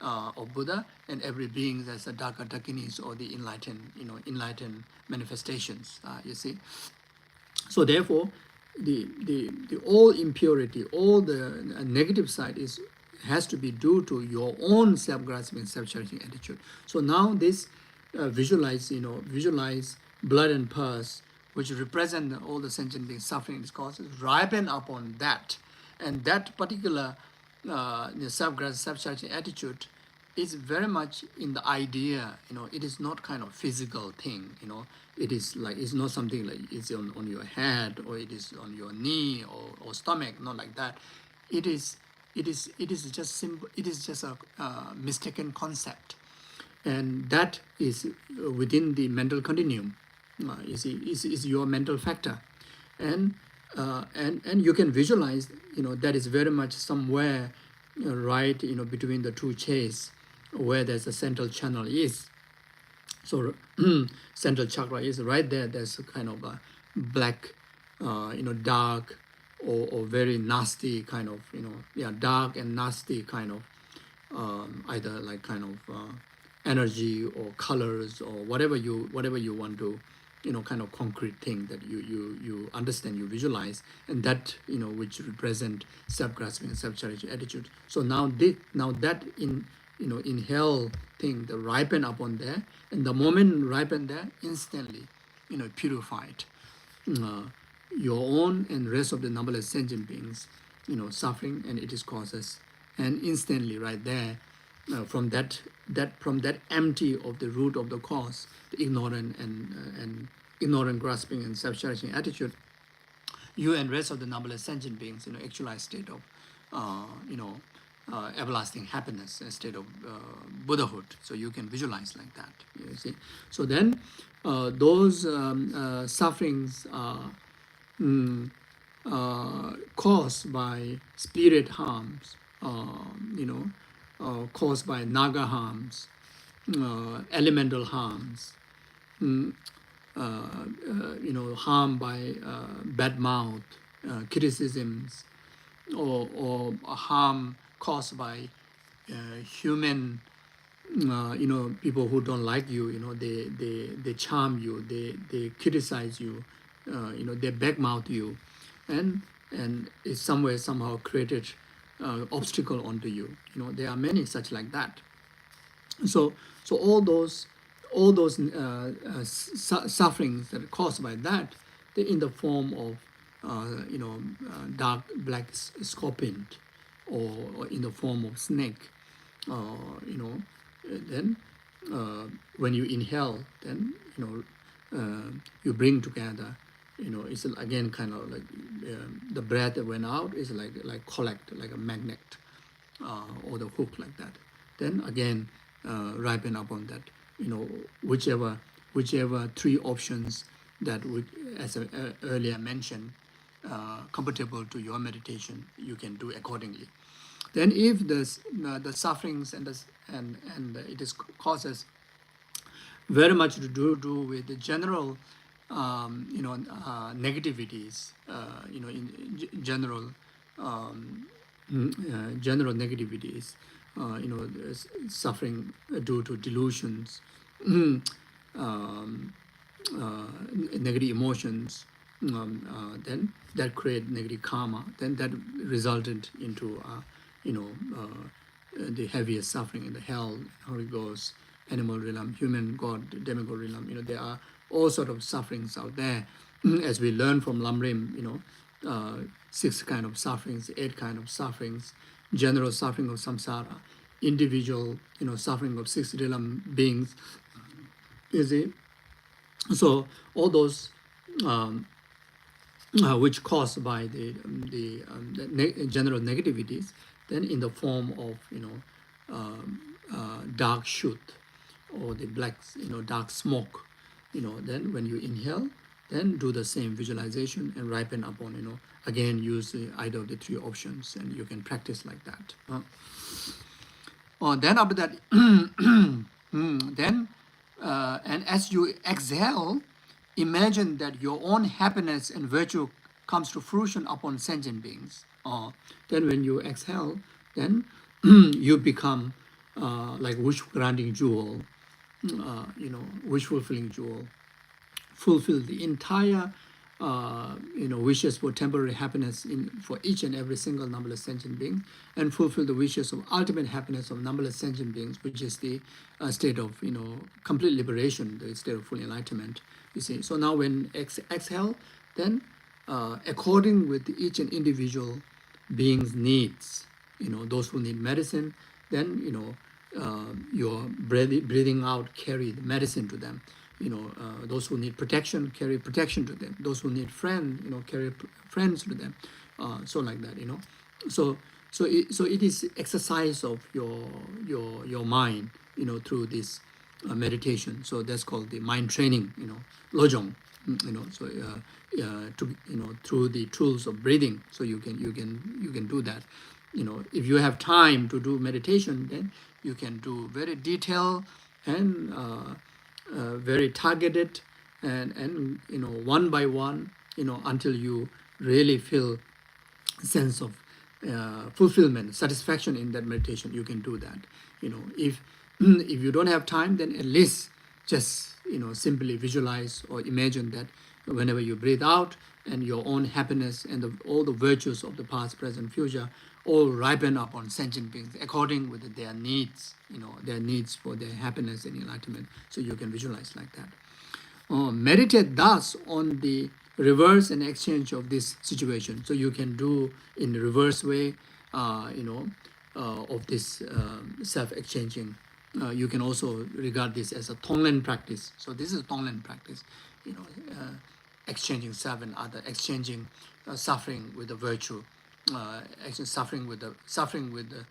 of Buddha, and every being as a Dakinis, or the enlightened manifestations. You see. So therefore, the all impurity, all the negative side has to be due to your own self-grasping, self-cherishing attitude. So now this visualize blood and pus, which represent all the sentient beings suffering its causes, ripen upon that, and that particular self-grasping, self-cherishing attitude is very much in the idea. It is not kind of physical thing. It is like, it's not something like it's on your head, or it is on your knee, or stomach. Not like that. It is just simple. It is just a mistaken concept, and that is within the mental continuum. You see, is your mental factor, and you can visualize. That is very much somewhere right. Between the two chairs, where there's a central channel is. So central chakra is right there. There's a kind of a black, dark, or very nasty kind of, dark and nasty kind of, either like kind of energy or colors, or whatever you want to kind of concrete thing that you understand, you visualize, and that, which represent self-grasping and self-challenging attitude. So now that inhale thing, the ripen upon there, and the moment ripen there, instantly, purified. Uh, your own and rest of the numberless sentient beings, suffering and its causes, and instantly right there, from that empty of the root of the cause, the ignorant and ignorant grasping and self-cherishing attitude, you and rest of the numberless sentient beings, actualize state of, everlasting happiness, a state of Buddhahood. So you can visualize like that. You see. So then, those sufferings are caused by spirit harms, caused by naga harms, elemental harms, harm by bad mouth, criticisms, or harm caused by human, people who don't like you, they charm you, they criticize you, they backmouth you, and it somewhere somehow created obstacle onto you. There are many such like that. So all those sufferings that are caused by that, they're in the form of dark black scorpion, or in the form of snake. Then when you inhale, then you bring together. It's again kind of like the breath that went out is like collect, like a magnet, or the hook like that. Then again, ripen upon that. Whichever three options that would, as I earlier mentioned, compatible to your meditation, you can do accordingly. Then, if the sufferings and it is causes very much to do with the general, negativities, in general, general negativities, suffering due to delusions, negative emotions, then that create negative karma. Then that resulted into, the heaviest suffering in the hell, Holy Ghost, animal realm, human, God, demigod realm. There are all sort of sufferings out there. As we learn from Lamrim, 6 kind of sufferings, 8 kind of sufferings, general suffering of samsara, individual, suffering of 6 realm beings. You see, so all those which caused by the general negativities, then in the form of dark shoot, or the black dark smoke, then when you inhale, then do the same visualization and ripen upon, again use either of the 3 options, and you can practice like that. Then after that, then and as you exhale, imagine that your own happiness and virtue comes to fruition upon sentient beings. Then when you exhale, then you become like wish-granting jewel, wish-fulfilling jewel, fulfill the entire wishes for temporary happiness for each and every single numberless sentient being, and fulfill the wishes of ultimate happiness of numberless sentient beings, which is the state of complete liberation, the state of full enlightenment. You see. So now when exhale, then according with each and individual being's needs, those who need medicine, then your breathing out carry the medicine to them. Those who need protection, carry protection to them. Those who need friends, carry friends to them. So like that, So it is exercise of your mind, through this meditation. So that's called the mind training, Lojong. So through the tools of breathing. So you can do that. If you have time to do meditation, then you can do very detailed and very targeted, and one by one, until you really feel a sense of fulfillment, satisfaction in that meditation. You can do that. If you don't have time, then at least just simply visualize or imagine that whenever you breathe out, and your own happiness and all the virtues of the past, present, future all ripen up on sentient beings according with their needs, their needs for their happiness and enlightenment. So you can visualize like that. Meditate thus on the reverse and exchange of this situation. So you can do in the reverse way, of this self-exchanging. You can also regard this as a Tonglen practice. So this is a Tonglen practice, exchanging self and other, exchanging suffering with the virtue, suffering with the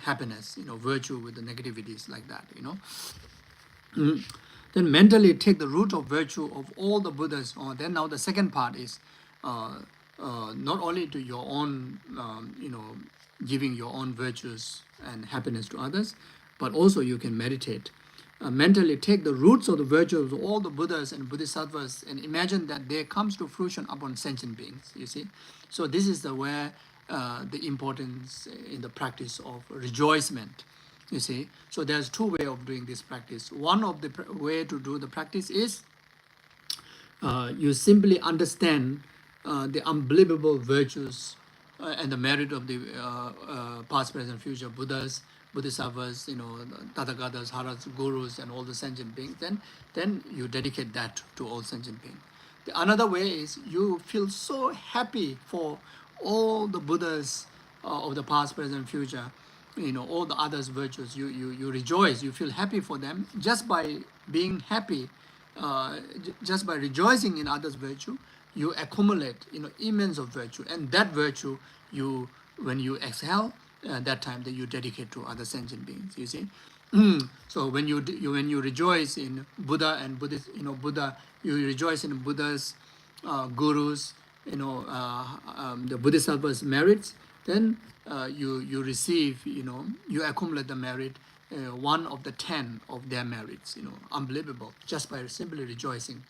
happiness, virtue with the negativities, like that, Then mentally take the root of virtue of all the Buddhas. Then now the second part is not only to your own, giving your own virtues and happiness to others, but also you can meditate. Mentally take the roots of the virtues of all the Buddhas and Bodhisattvas and imagine that they comes to fruition upon sentient beings, you see. So this is where the importance in the practice of rejoicement, you see. So there's two ways of doing this practice. One of the way to do the practice is you simply understand the unbelievable virtues and the merit of the past, present, future Buddhas, Bodhisattvas, Tathagatas, Haras, Gurus, and all the sentient beings. Then you dedicate that to all sentient beings. The another way is you feel so happy for all the Buddhas of the past, present, future, all the others virtues. You rejoice, you feel happy for them just by being happy, just by rejoicing in others' virtue. You accumulate, immense of virtue, and that virtue when you exhale, that time that you dedicate to other sentient beings. You see, so when you rejoice in Buddha and Buddhist, Buddha, you rejoice in Buddhas, gurus, the Bodhisattvas' merits. Then you receive, you accumulate the merit, 1 of the 10 of their merits. Unbelievable, just by simply rejoicing,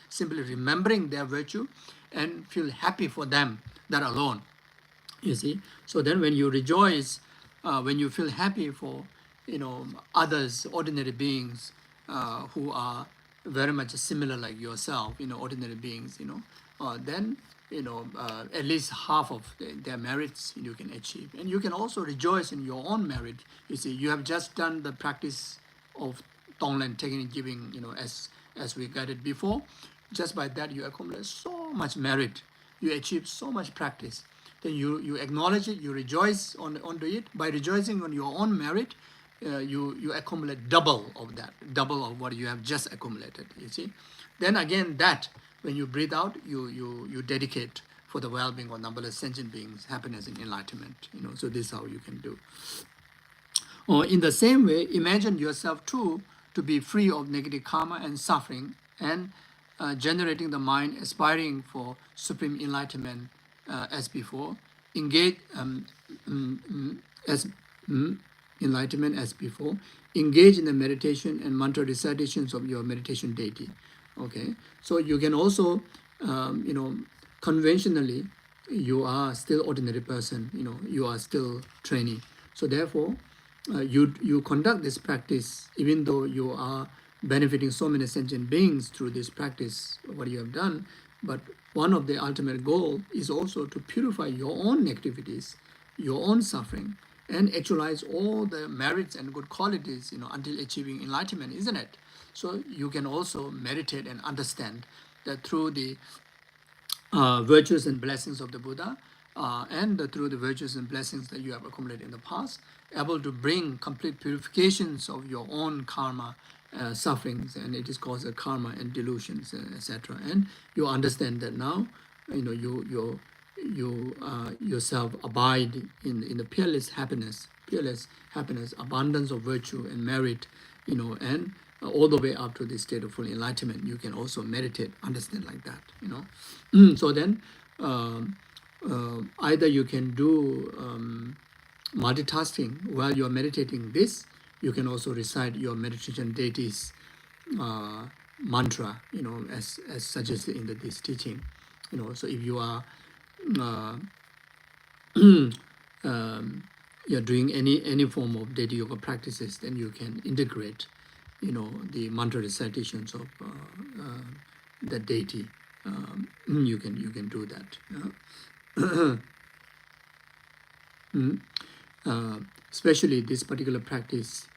simply remembering their virtue, and feel happy for them, that alone. You see, so then when you rejoice, when you feel happy for, others, ordinary beings, who are very much similar like yourself, ordinary beings, then, at least half of their merits you can achieve. And you can also rejoice in your own merit. You see, you have just done the practice of Tonglen, taking and giving, as we guided before. Just by that, you accumulate so much merit. You achieve so much practice. Then you acknowledge it, you rejoice onto it. By rejoicing on your own merit, you accumulate double of that, double of what you have just accumulated, you see. Then again, that when you breathe out, you dedicate for the well-being of numberless sentient beings, happiness and enlightenment. So this is how you can do. Or in the same way, imagine yourself too to be free of negative karma and suffering, and generating the mind aspiring for supreme enlightenment as before. Engage enlightenment as before. Engage in the meditation and mantra recitations of your meditation deity. Okay, so you can also, conventionally, you are still ordinary person. You are still trainee. So therefore, you conduct this practice even though you are benefiting so many sentient beings through this practice, what you have done. But one of the ultimate goal is also to purify your own activities, your own suffering, and actualize all the merits and good qualities, until achieving enlightenment, isn't it? So you can also meditate and understand that through the virtues and blessings of the Buddha, and through the virtues and blessings that you have accumulated in the past, able to bring complete purifications of your own karma, sufferings, and it is called karma and delusions, etc. And you understand that now, you yourself abide in the peerless happiness, abundance of virtue and merit, and all the way up to the state of full enlightenment. You can also meditate, understand like that, So then, either you can do multitasking while you are meditating this. You can also recite your meditation deity's mantra, as suggested in this teaching. So if you are you're doing any form of deity yoga practices, then you can integrate, the mantra recitations of the deity. You can do that. Especially this particular practice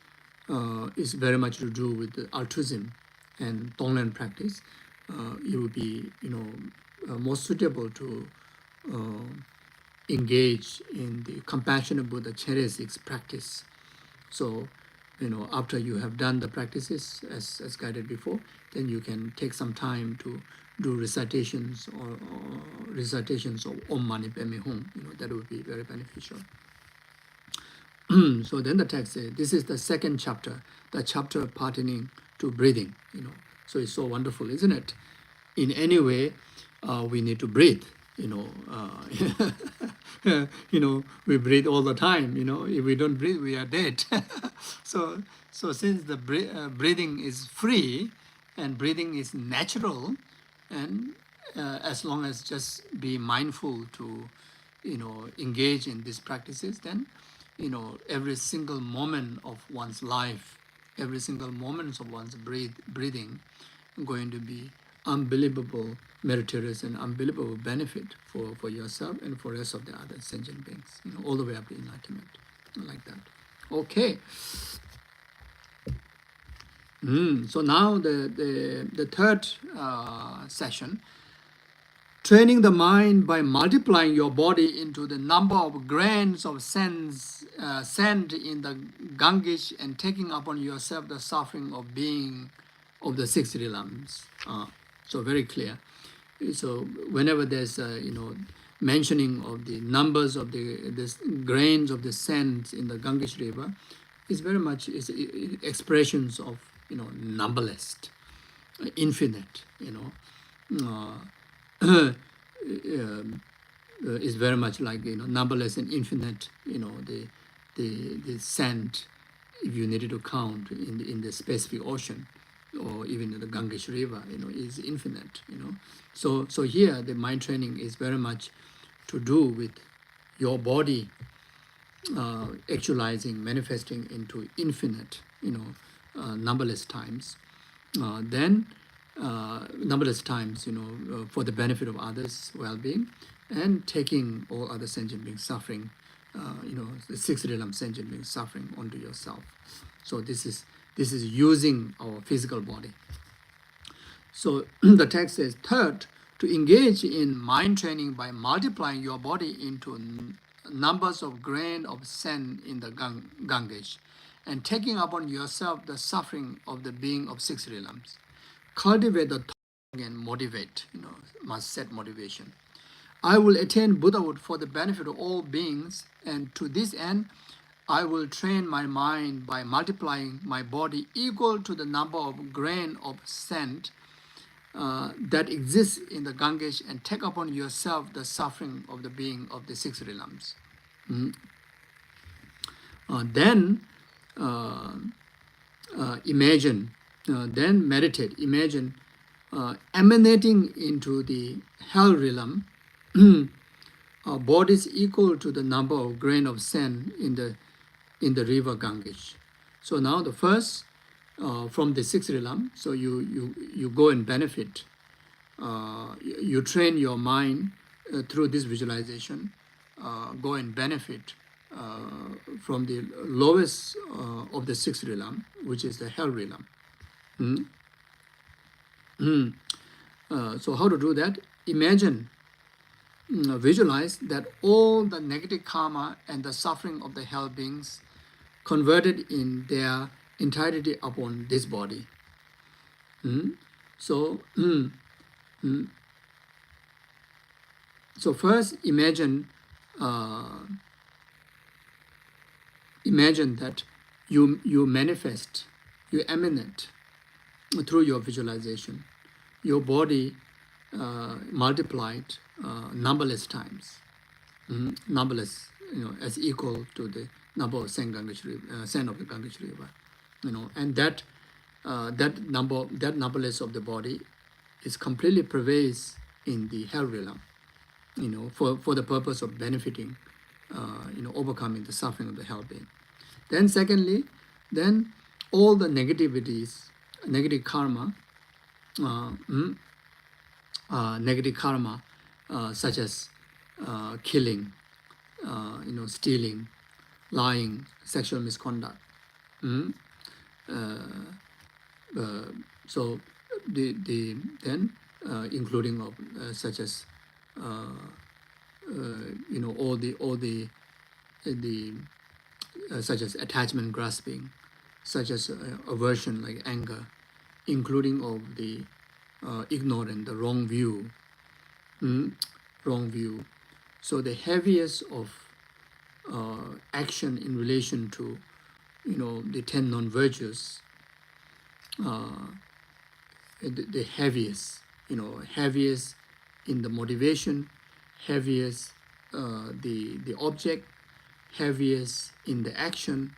is very much to do with the altruism and Tonglen practice. It would be more suitable to engage in the compassionate Buddha Cheresics practice. So, after you have done the practices as guided before, then you can take some time to do recitations or recitations of Om Mani Padme Hum. That would be very beneficial. So then the text says, this is the second chapter, the chapter pertaining to breathing. So it's so wonderful, isn't it? In any way, we need to breathe. We breathe all the time. If we don't breathe, we are dead. So since the breathing is free and breathing is natural, and as long as just be mindful to engage in these practices, then every single moment of one's life, every single moment of one's breathing going to be unbelievable meritorious and unbelievable benefit for yourself and for the rest of the other sentient beings, all the way up to enlightenment, like that. Okay. So now the third session, training the mind by multiplying your body into the number of grains of sand in the Ganges and taking upon yourself the suffering of being of the 6 realms. So very clear. So whenever there's mentioning of the numbers of the grains of the sand in the Ganges river, it's very much expressions of numberless, infinite. Is very much like numberless and infinite. The sand, if you needed to count in the specific ocean, or even in the Ganges river, is infinite. So here the mind training is very much to do with your body actualizing, manifesting into infinite, numberless times. Then numberless times, for the benefit of others' well-being, and taking all other sentient beings suffering, the 6 realm sentient beings suffering onto yourself. So this is using our physical body. So the text says, third, to engage in mind training by multiplying your body into numbers of grain of sand in the Ganges, and taking upon yourself the suffering of the being of 6 realms. Cultivate the thought and motivate, must set motivation. I will attain Buddhahood for the benefit of all beings, and to this end, I will train my mind by multiplying my body equal to the number of grain of sand that exists in the Ganges, and take upon yourself the suffering of the being of the 6 realms. Then imagine, then meditate, imagine emanating into the hell realm, bodies equal to the number of grain of sand in the river Ganges. So now the first, from the 6 realm, so you go and benefit, you train your mind through this visualization, go and benefit from the lowest of the 6 realm, which is the hell realm. So how to do that? Imagine, visualize that all the negative karma and the suffering of the hell beings converted in their entirety upon this body. So first imagine that you manifest, you emanate through your visualization, your body multiplied numberless times, numberless, as equal to the number of sand of the Ganges river, and that numberless of the body is completely pervades in the hell realm, for the purpose of benefiting, overcoming the suffering of the hell being. Then secondly, then all the negativities, negative karma, uh, mm, negative karma, such as killing, stealing, lying, sexual misconduct. Mm? So the then including of such as all the such as attachment, grasping, such as aversion like anger, including of the ignorant, the wrong view, wrong view. So the heaviest of action in relation to the 10 non-virtues, the heaviest, heaviest in the motivation, heaviest the object, heaviest in the action,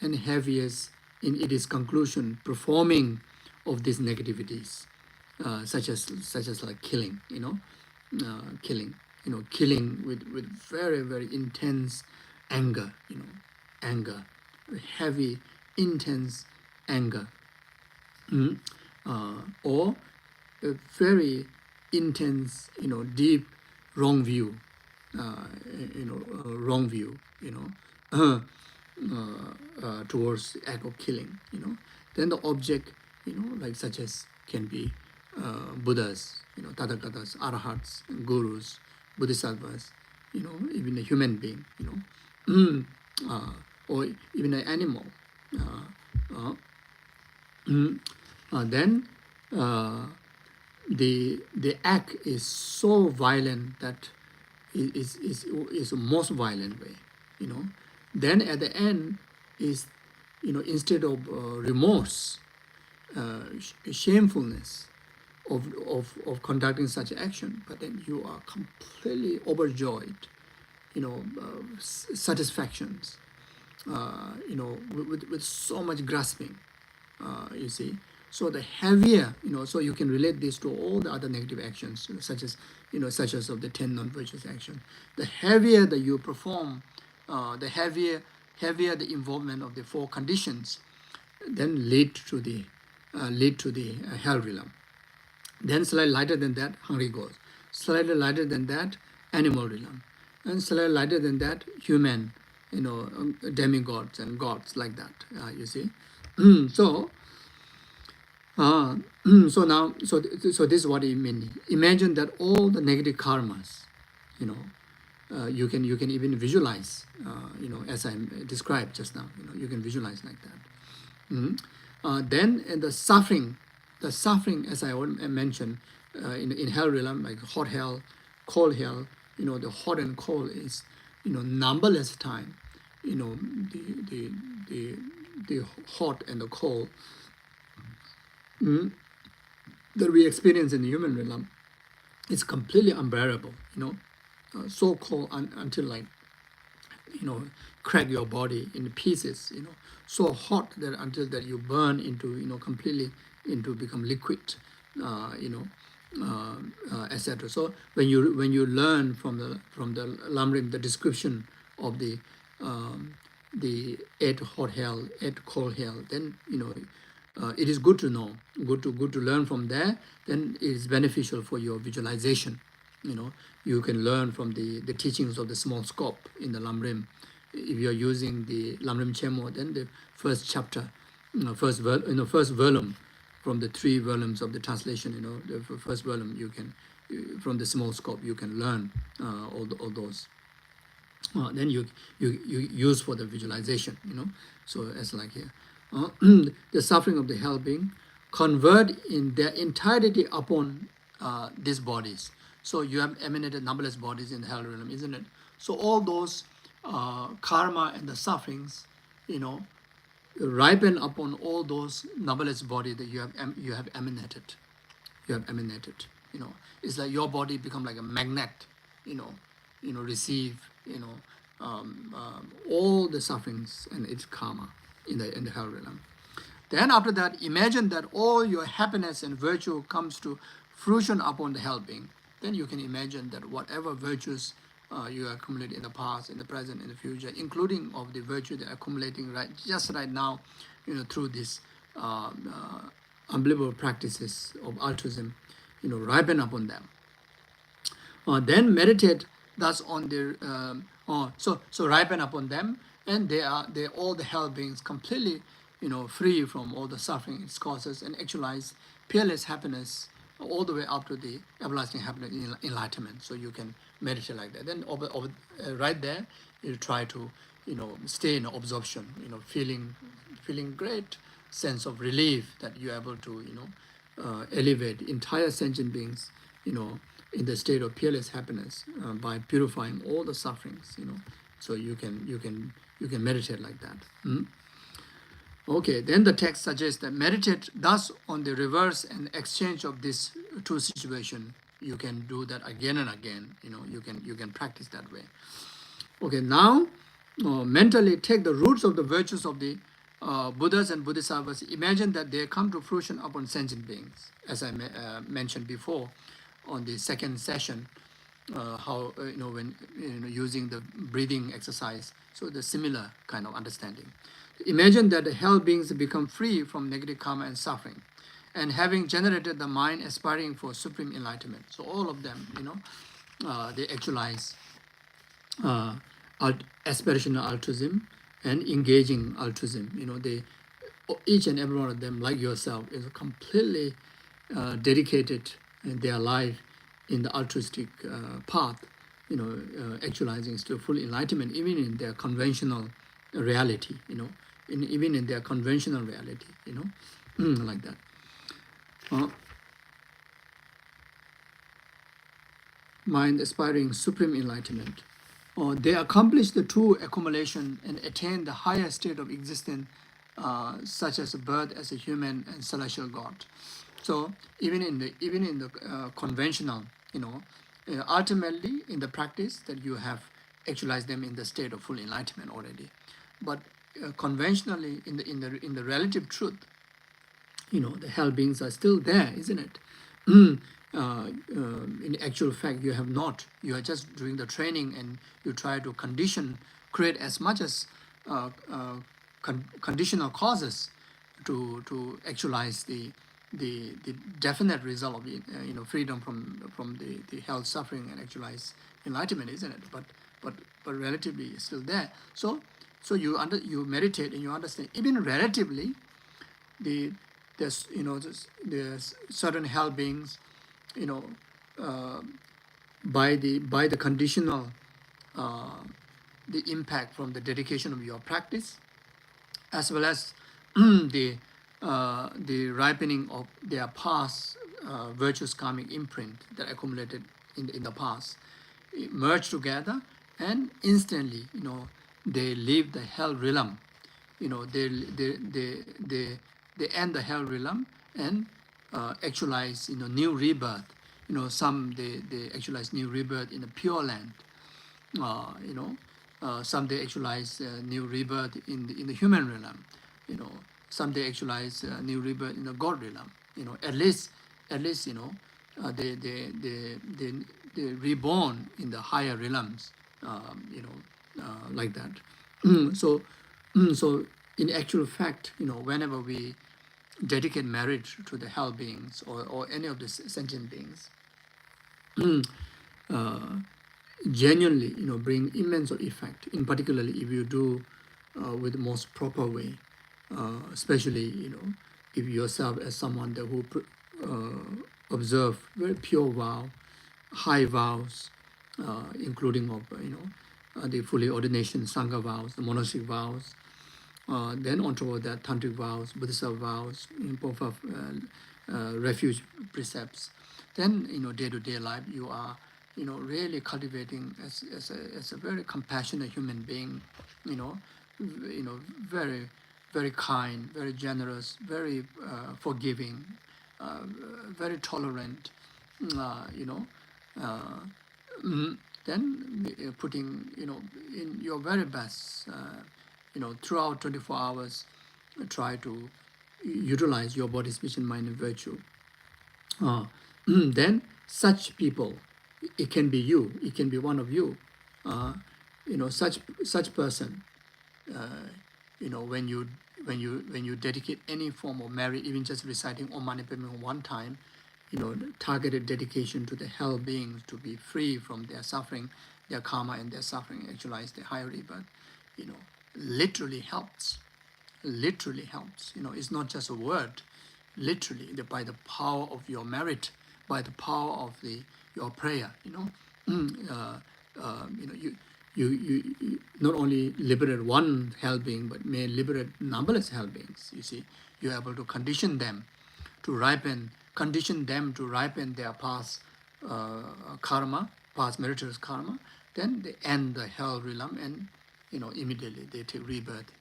and heaviest in its conclusion, performing of these negativities, such as like killing, killing, killing with very very intense anger, anger, heavy, intense anger, or a very intense, deep wrong view, wrong view, towards the act of killing, Then the object, like such as can be Buddhas, Tathagatas, Arahats, Gurus, Bodhisattvas, even a human being, or even an animal. Then the act is so violent that is the most violent way, Then at the end is, instead of remorse, shamefulness of conducting such action, but then you are completely overjoyed, satisfactions, with so much grasping, you see. So the heavier, so you can relate this to all the other negative actions, such as of the 10 non-virtuous action. The heavier that you perform, the heavier the involvement of the 4 conditions, then lead to the hell realm. Then slightly lighter than that, hungry ghost. Slightly lighter than that, animal realm. And slightly lighter than that, human, demigods and gods, like that, you see. So so this is what it means. Imagine that all the negative karmas, you can even visualize, as I described just now, you can visualize like that. Then the suffering, as I mentioned, in hell realm, like hot hell, cold hell, the hot and cold is, numberless time, the hot and the cold that we experience in the human realm is completely unbearable, so cold until like, crack your body in pieces, so hot that until that you burn into, completely into become liquid, etc. So when you learn from the Lamrim the description of the 8 hot hell, 8 cold hell, then it is good to know, good to learn from there. Then it is beneficial for your visualization. You can learn from the teachings of the small scope in the Lamrim. If you are using the Lamrim Chemo, then the first chapter, first volume, from the 3 volumes of the translation, the first volume, you can, from the small scope, you can learn all those. Then you use for the visualization, So as like here, the suffering of the hell being convert in their entirety upon these bodies. So you have emanated numberless bodies in the hell realm, isn't it? So all those karma and the sufferings, ripen upon all those numberless bodies that you have emanated. You have emanated. It's like your body become like a magnet. Receive all the sufferings and its karma in the hell realm. Then after that, imagine that all your happiness and virtue comes to fruition upon the hell being. Then you can imagine that whatever virtues you accumulate in the past, in the present, in the future, including of the virtue that are accumulating just right now, through these unbelievable practices of altruism, ripen upon them. Then meditate thus on their so ripen upon them, and they all the hell beings completely free from all the suffering it causes, and actualize peerless happiness all the way up to the everlasting happiness in enlightenment. So you can meditate like that. Then right there, you try to stay in absorption, feeling great sense of relief that you're able to elevate entire sentient beings in the state of peerless happiness by purifying all the sufferings. So you can meditate like that. Okay, then the text suggests that meditate thus on the reverse and exchange of this two situation. You can do that again and again. You can practice that way. Okay, now mentally take the roots of the virtues of the Buddhas and Bodhisattvas. Imagine that they come to fruition upon sentient beings, as I mentioned before on the second session. How when using the breathing exercise. So the similar kind of understanding. Imagine that the hell beings become free from negative karma and suffering, and having generated the mind aspiring for supreme enlightenment. So all of them, they actualize aspirational altruism and engaging altruism. They each and every one of them, like yourself, is completely dedicated in their life in the altruistic path, actualizing still full enlightenment, even in their conventional reality, even in their conventional reality, like that. Mind aspiring supreme enlightenment. They accomplish the true accumulation and attain the higher state of existence, such as a birth as a human and celestial God. So even in the conventional, ultimately in the practice that you have actualized them in the state of full enlightenment already, but conventionally in the relative truth, the hell beings are still there, isn't it? In actual fact, you have not. You are just doing the training, and you try to create as much as conditional causes to actualize the definite result of freedom from the hell suffering and actualize enlightenment, isn't it? But relatively it's still there. So you meditate and you understand even relatively there's certain hell beings, by the conditional the impact from the dedication of your practice, as well as the ripening of their past virtuous karmic imprint that accumulated in the past, merge together, and instantly they leave the hell realm. They end the hell realm and actualize new rebirth. Some they actualize new rebirth in the pure land. Some they actualize new rebirth in the human realm. Some they actualize new rebirth in the God realm. At least they reborn in the higher realms. Like that. So in actual fact, whenever we dedicate marriage to the hell beings or any of the sentient beings, genuinely, bring immense effect. In particularly, if you do with the most proper way, especially, if yourself as someone that who observe very pure vow, high vows, including of the fully ordination sangha vows, the monastic vows. Then on top of that, tantric vows, Buddhist vows, both of refuge precepts. Then day-to-day life, you are really cultivating as a very compassionate human being. Very very kind, very generous, very forgiving, very tolerant. Then putting in your very best. Throughout 24 hours, try to utilize your body, speech, and mind and virtue. Then such people, it can be you, it can be one of you. Such person, when you when you dedicate any form of merit, even just reciting Om Mani Padme Hum one time, targeted dedication to the hell beings to be free from their suffering, their karma and their suffering, actualize the higher rebirth, literally helps. Literally helps. It's not just a word. Literally, by the power of your merit, by the power of your prayer, you not only liberate one hell being, but may liberate numberless hell beings. You see, you're able to condition them to ripen their past karma, past meritorious karma. Then they end the hell realm, and immediately they take rebirth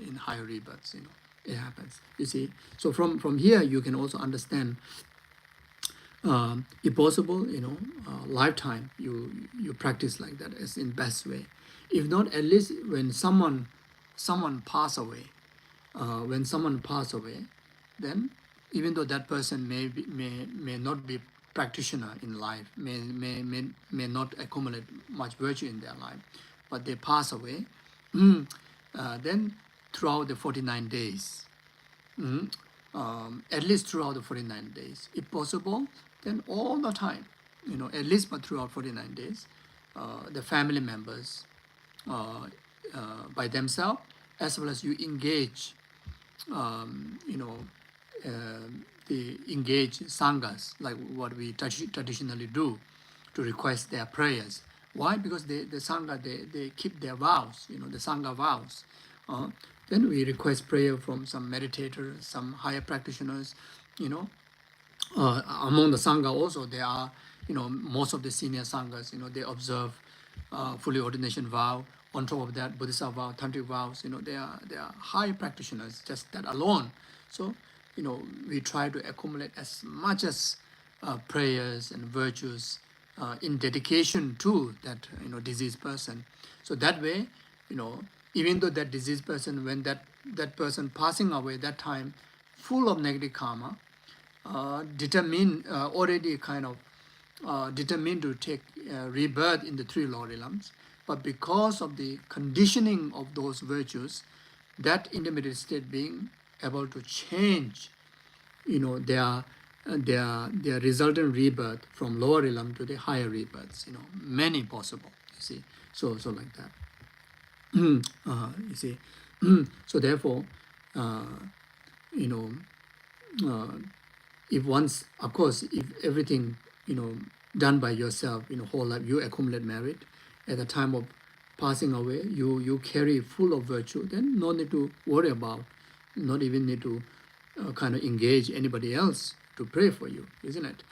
in higher rebirths. It happens. You see, so from here you can also understand. If possible, lifetime you practice like that as in best way. If not, at least when someone pass away, then even though that person may not be practitioner in life, may not accumulate much virtue in their life, but they pass away, then throughout the 49 days, at least throughout the 49 days, if possible, then all the time, at least but throughout 49 days, the family members by themselves, as well as you engage, the engage sanghas, like what we traditionally do, to request their prayers. Why? Because the sangha, they keep their vows, the sangha vows. Then we request prayer from some meditators, some higher practitioners, among the sangha also there are, most of the senior sanghas, they observe fully ordination vow. On top of that, Buddhist vow, Tantric vows, they are high practitioners, just that alone. So, we try to accumulate as much as prayers and virtues in dedication to that, diseased person. So that way, even though that diseased person, when that person passing away, that time, full of negative karma, already kind of determined to take rebirth in the three lower realms, but because of the conditioning of those virtues, that intermediate state being able to change, their resultant rebirth from lower realm to the higher rebirths, many possible, you see. So like that. You see. So therefore, if once, of course, if everything, done by yourself, whole life, you accumulate merit, at the time of passing away, you carry full of virtue, then no need to worry about, not even need to kind of engage anybody else to pray for you, isn't it?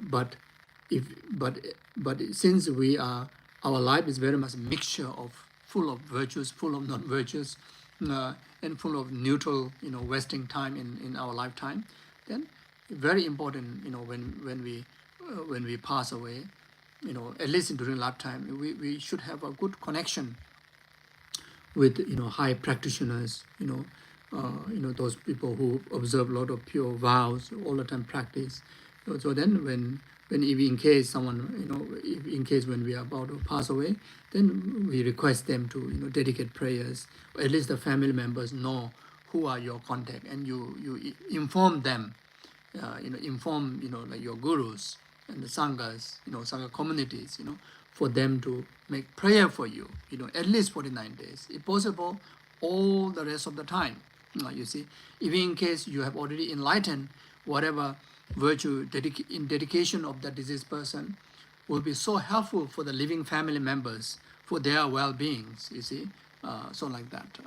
But since our life is very much a mixture of full of virtues, full of non-virtues, and full of neutral, wasting time in our lifetime, then very important, when we pass away, at least during lifetime, we should have a good connection with high practitioners, those people who observe a lot of pure vows, all the time practice. So then when if in case someone, if in case when we are about to pass away, then we request them to dedicate prayers, or at least the family members know who are your contact, and you inform them, inform like your gurus and the sanghas, sangha communities, for them to make prayer for you, at least 49 days, if possible, all the rest of the time. You see, even in case you have already enlightened, whatever virtue in dedication of that deceased person will be so helpful for the living family members, for their well-beings, you see, so like that.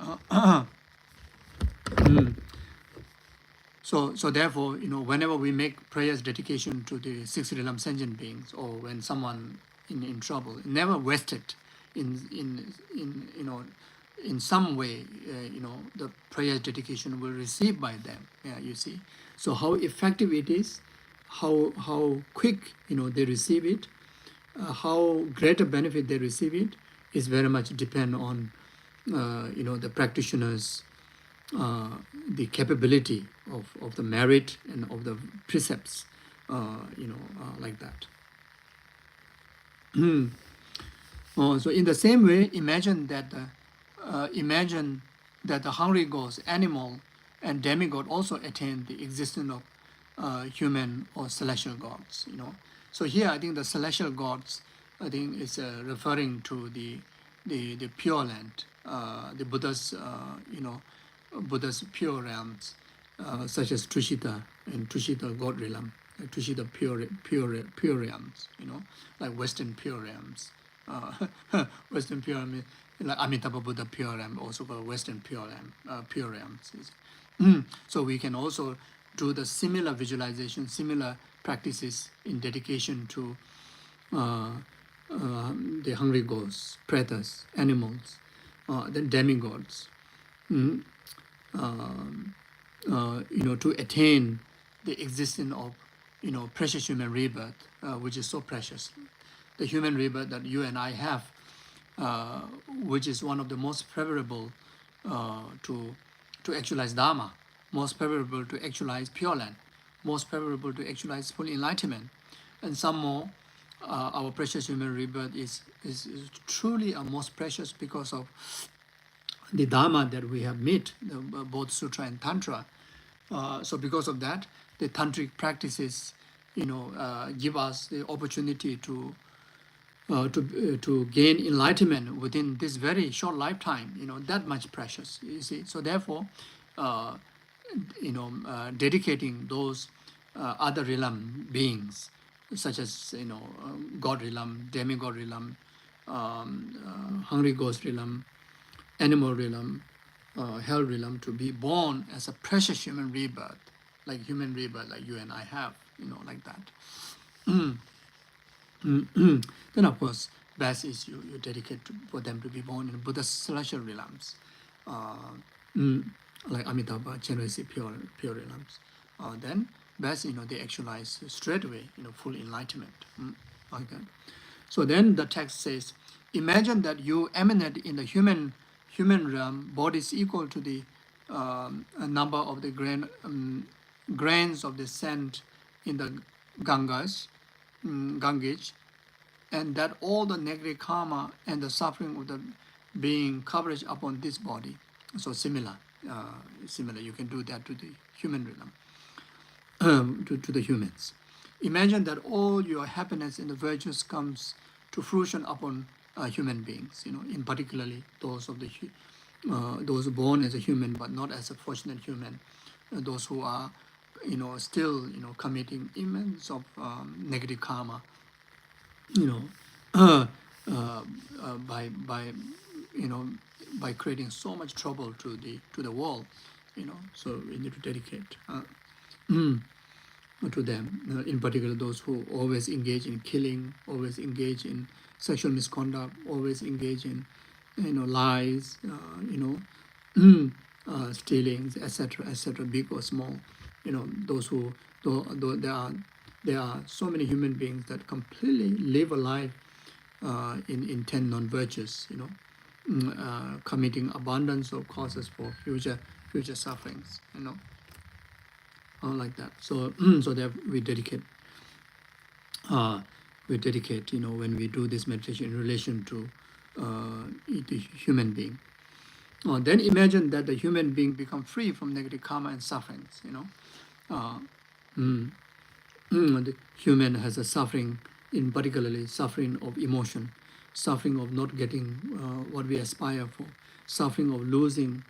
So therefore, whenever we make prayers dedication to the six realm sentient beings, or when someone in trouble, never waste it in some way, the prayer dedication will receive by them. Yeah, you see. So how effective it is, how quick they receive it, how great a benefit they receive it, is very much depend on the practitioners, the capability of the merit and of the precepts, like that. So in the same way, imagine that that the hungry ghost, animal, and demigod also attain the existence of human or celestial gods. So here I think the celestial gods, I think, is referring to the pure land, the Buddha's Buddha's pure realms, such as Tushita and Tushita God realm, Tushita pure realms, like Western pure realms. Western pure realm, like Amitabha Buddha pure realm, also called Western pure realms. So we can also do the similar visualization, similar practices in dedication to uh, the hungry ghosts, pretas, animals, then demigods. Mm, to attain the existence of, precious human rebirth, which is so precious. The human rebirth that you and I have, which is one of the most favorable to actualize Dharma, most favorable to actualize Pure Land, most favorable to actualize full enlightenment. And some more, our precious human rebirth is truly a most precious because of the Dharma that we have met, both Sutra and Tantra. So because of that, the Tantric practices, give us the opportunity to gain enlightenment within this very short lifetime, that much precious, you see. So therefore, uh, dedicating those other realm beings, such as, God realm, demigod realm, hungry ghost realm, animal realm, hell realm, to be born as a precious human rebirth, like you and I have, like that. Then of course, best is you dedicate for them to be born in Buddha's celestial realms, uh, like Amitabha, generously pure realms. Then best, they actualize straight away, full enlightenment, like that. So then the text says, imagine that you emanate in the human realm, bodies equal to the a number of the grains of the sand in the Ganges, and that all the negative karma and the suffering of the being coverage upon this body. So similar, you can do that to the human realm, to the humans. Imagine that all your happiness and the virtues comes to fruition upon human beings, in particularly those of those born as a human but not as a fortunate human, those who are, still, committing immense of negative karma, you know, by you know by creating so much trouble to the world, So we need to dedicate to them, in particular those who always engage in killing, always engage in sexual misconduct, always engage in, lies, stealings, etc., big or small. Those who, though there are so many human beings that completely live a life in 10 non-virtues, committing abundance of causes for future sufferings, like that. So so that we dedicate, when we do this meditation in relation to the human being. Then imagine that the human being become free from negative karma and sufferings, Uh, the human has a suffering, in particularly suffering of emotion, suffering of not getting what we aspire for, suffering of losing,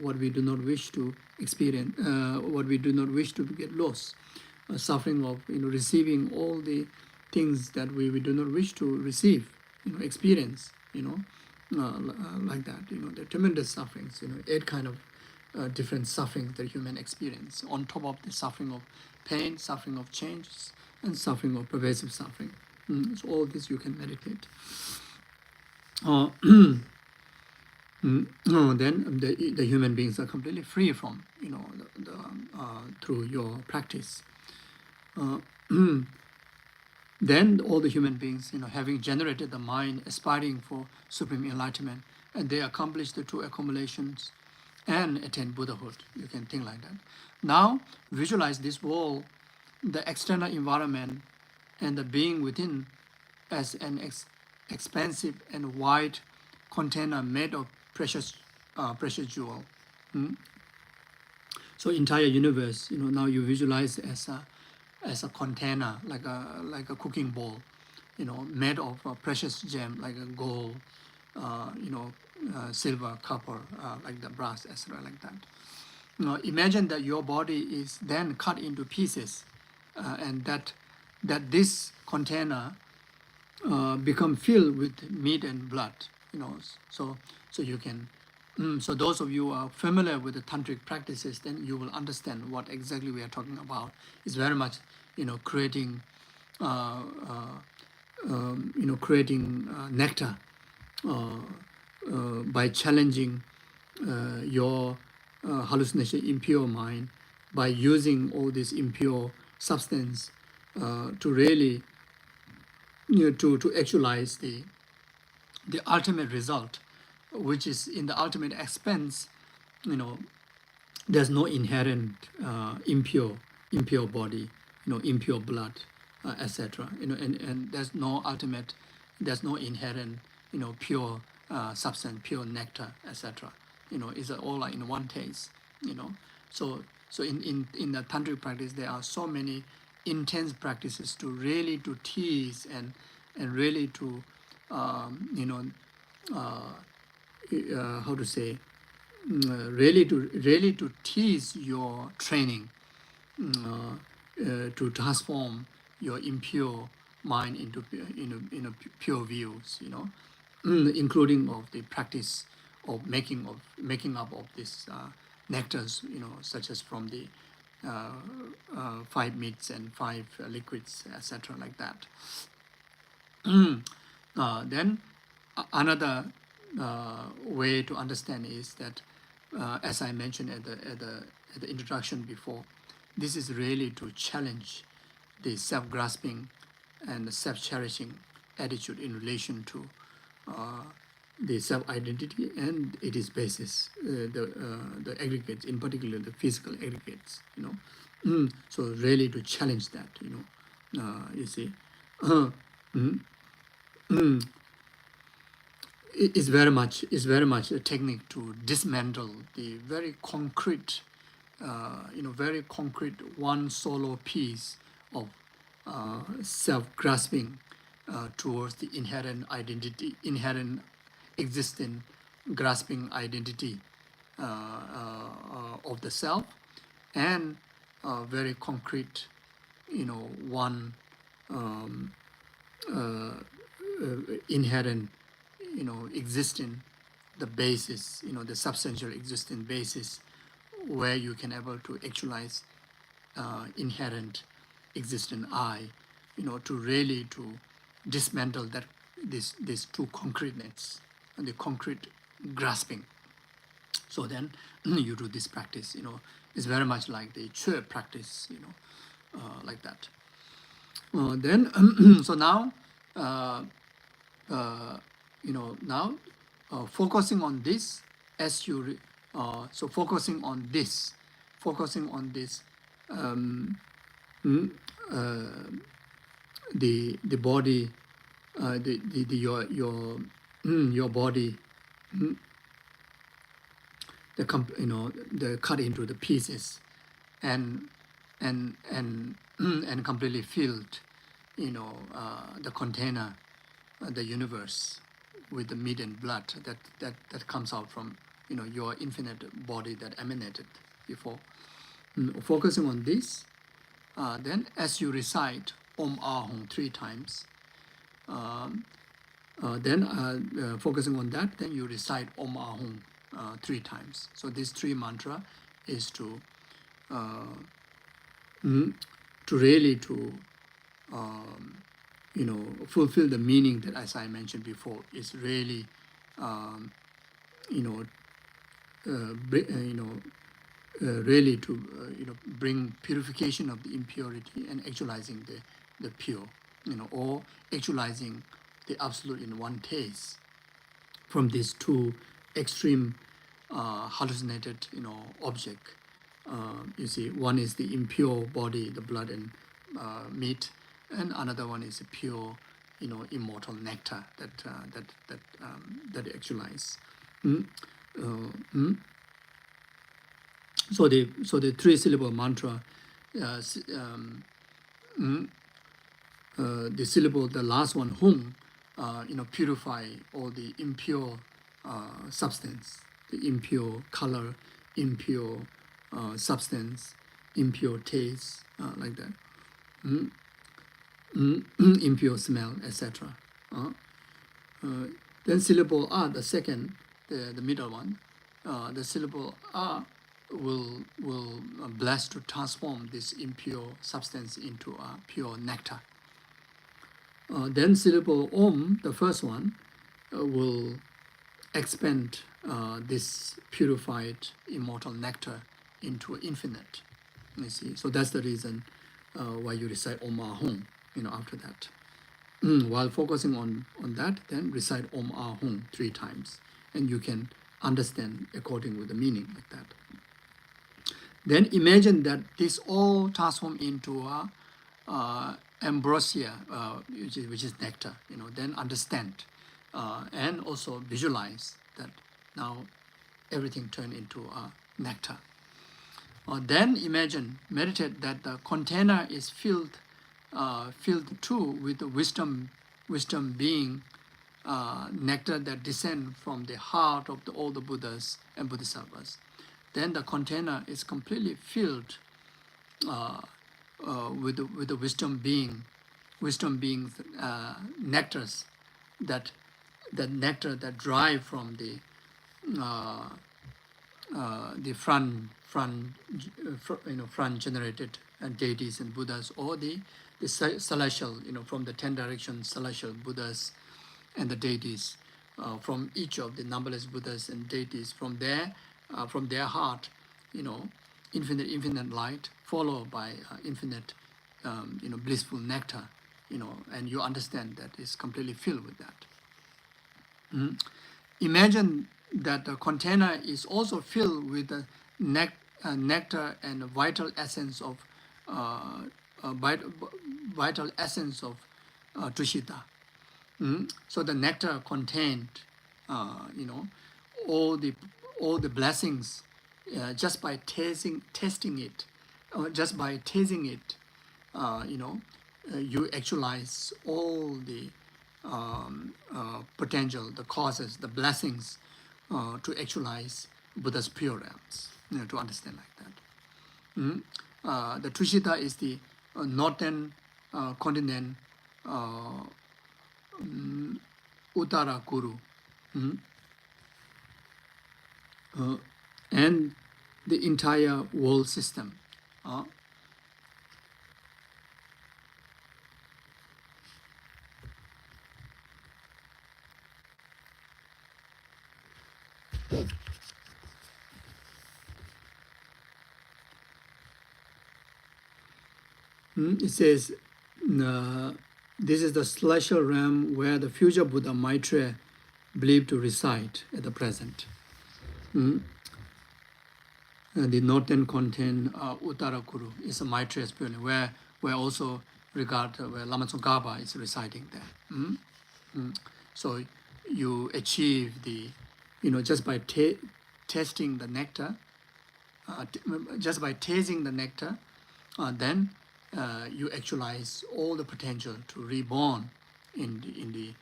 what we do not wish to experience, what we do not wish to get lost, suffering of, receiving all the things that we do not wish to receive, experience, like that. The tremendous sufferings, 8 kind of different sufferings that human experience, on top of the suffering of pain, suffering of changes, and suffering of pervasive suffering. So all this you can meditate. Then the human beings are completely free from, through your practice. Then all the human beings, having generated the mind, aspiring for supreme enlightenment, and they accomplish the 2 accumulations and attain Buddhahood. You can think like that. Now, visualize this world, the external environment, and the being within as an expansive and wide container made of precious jewel. So entire universe, now you visualize as a container, like a cooking bowl, made of precious gem like a gold, silver, copper, like the brass, etc., like that. Imagine that your body is then cut into pieces, and that this container become filled with meat and blood. So you can. So those of you who are familiar with the tantric practices, then you will understand what exactly we are talking about. It's very much, creating, creating nectar by challenging your hallucination impure mind, by using all this impure substance to really to actualize the ultimate result, which is in the ultimate expense. There's no inherent impure body, impure blood, etc. And there's no inherent, pure substance, pure nectar, etc. It's all like in one taste. So in the tantric practice, there are so many intense practices to really to tease and really to how to say, really to tease your training, to transform your impure mind into pure views, including of the practice of making up of this nectars, such as from the 5 meats and 5 liquids, etc., like that. Then another way to understand is that, as I mentioned at the introduction before, this is really to challenge the self-grasping and the self-cherishing attitude in relation to the self-identity and its basis, the aggregates, in particular the physical aggregates. So really to challenge that. You see. It's very much a technique to dismantle the very concrete, very concrete one solo piece of self-grasping towards the inherent identity, inherent existing grasping identity of the self, and very concrete, one inherent, existing, the basis, the substantial existing basis, where you can able to actualize inherent existing I, to really to dismantle that this two concreteness and the concrete grasping. So then you do this practice, it's very much like the Chö practice, like that. Then so now now focusing on this, as you so focusing on this the body, your body, the cut into the pieces, and completely filled, the container, the universe, with the meat and blood that comes out from, your infinite body that emanated before. Focusing on this, then as you recite Om Ahung 3 times, then focusing on that, then you recite Om Ahung 3 times. So this 3 mantra is to really to fulfill the meaning that, as I mentioned before, is really really to bring purification of the impurity and actualizing the pure, or actualizing the absolute in one taste from these two extreme hallucinated object. You see, one is the impure body, the blood and meat, and another one is a pure, immortal nectar that actualize. So the three-syllable mantra, the syllable, the last one, hum, purify all the impure substance, the impure color, impure substance, impure taste, like that, impure smell, etc. Then syllable A, the second, the middle one, the syllable A will bless to transform this impure substance into a pure nectar. Then syllable Om, the first one, will expand this purified immortal nectar into infinite. You see, so that's the reason why you recite Om Ahum, after that. While focusing on that, then recite Om Ahum 3 times, and you can understand according with the meaning like that. Then imagine that this all transform into a ambrosia, which is nectar. Then understand, and also visualize that now everything turned into a nectar. Then imagine, meditate that the container is filled too with the wisdom being nectar that descend from the heart of all the Buddhas and Bodhisattvas. Then the container is completely filled with the wisdom beings nectars, that nectar that drive from the front generated deities and Buddhas, or the celestial, from the 10 directions celestial Buddhas and the deities, from each of the numberless Buddhas and deities, from their heart, infinite light, followed by infinite, blissful nectar, and you understand that it's completely filled with that. Imagine that the container is also filled with the nectar and vital essence of Tushita. So the nectar contained, all the blessings, just by tasting it, you actualize all the potential, the causes, the blessings to actualize Buddha's pure realms, to understand like that. The Tushita is the northern continent, Uttara Kuru, and the entire world system. It says, this is the celestial realm where the future Buddha Maitreya believed to reside at the present. And the northern content, Uttarakuru, is a Maitreya spirit, where also where Lama Tsongkhapa is residing there. So you achieve the, just by tasting the nectar, just by tasting the nectar, then you actualize all the potential to reborn in the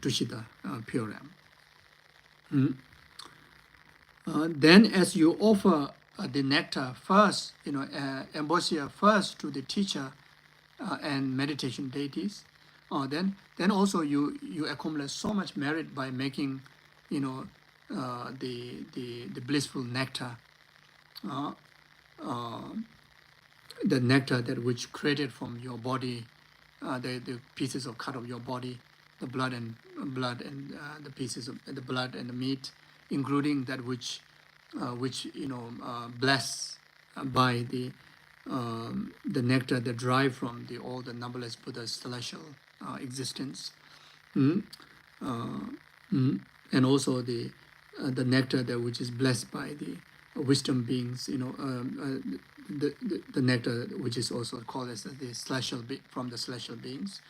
Tushita pure realm. Then, as you offer the nectar first, ambrosia first to the teacher and meditation deities, then also you accumulate so much merit by making, the blissful nectar. The nectar that which created from your body, the pieces of cut of your body, the blood and the pieces of the blood and the meat, including that which blessed by the nectar that derive from all the numberless Buddha's celestial existence, and also the nectar that which is blessed by the wisdom beings, the nectar which is also called as the celestial from the celestial beings,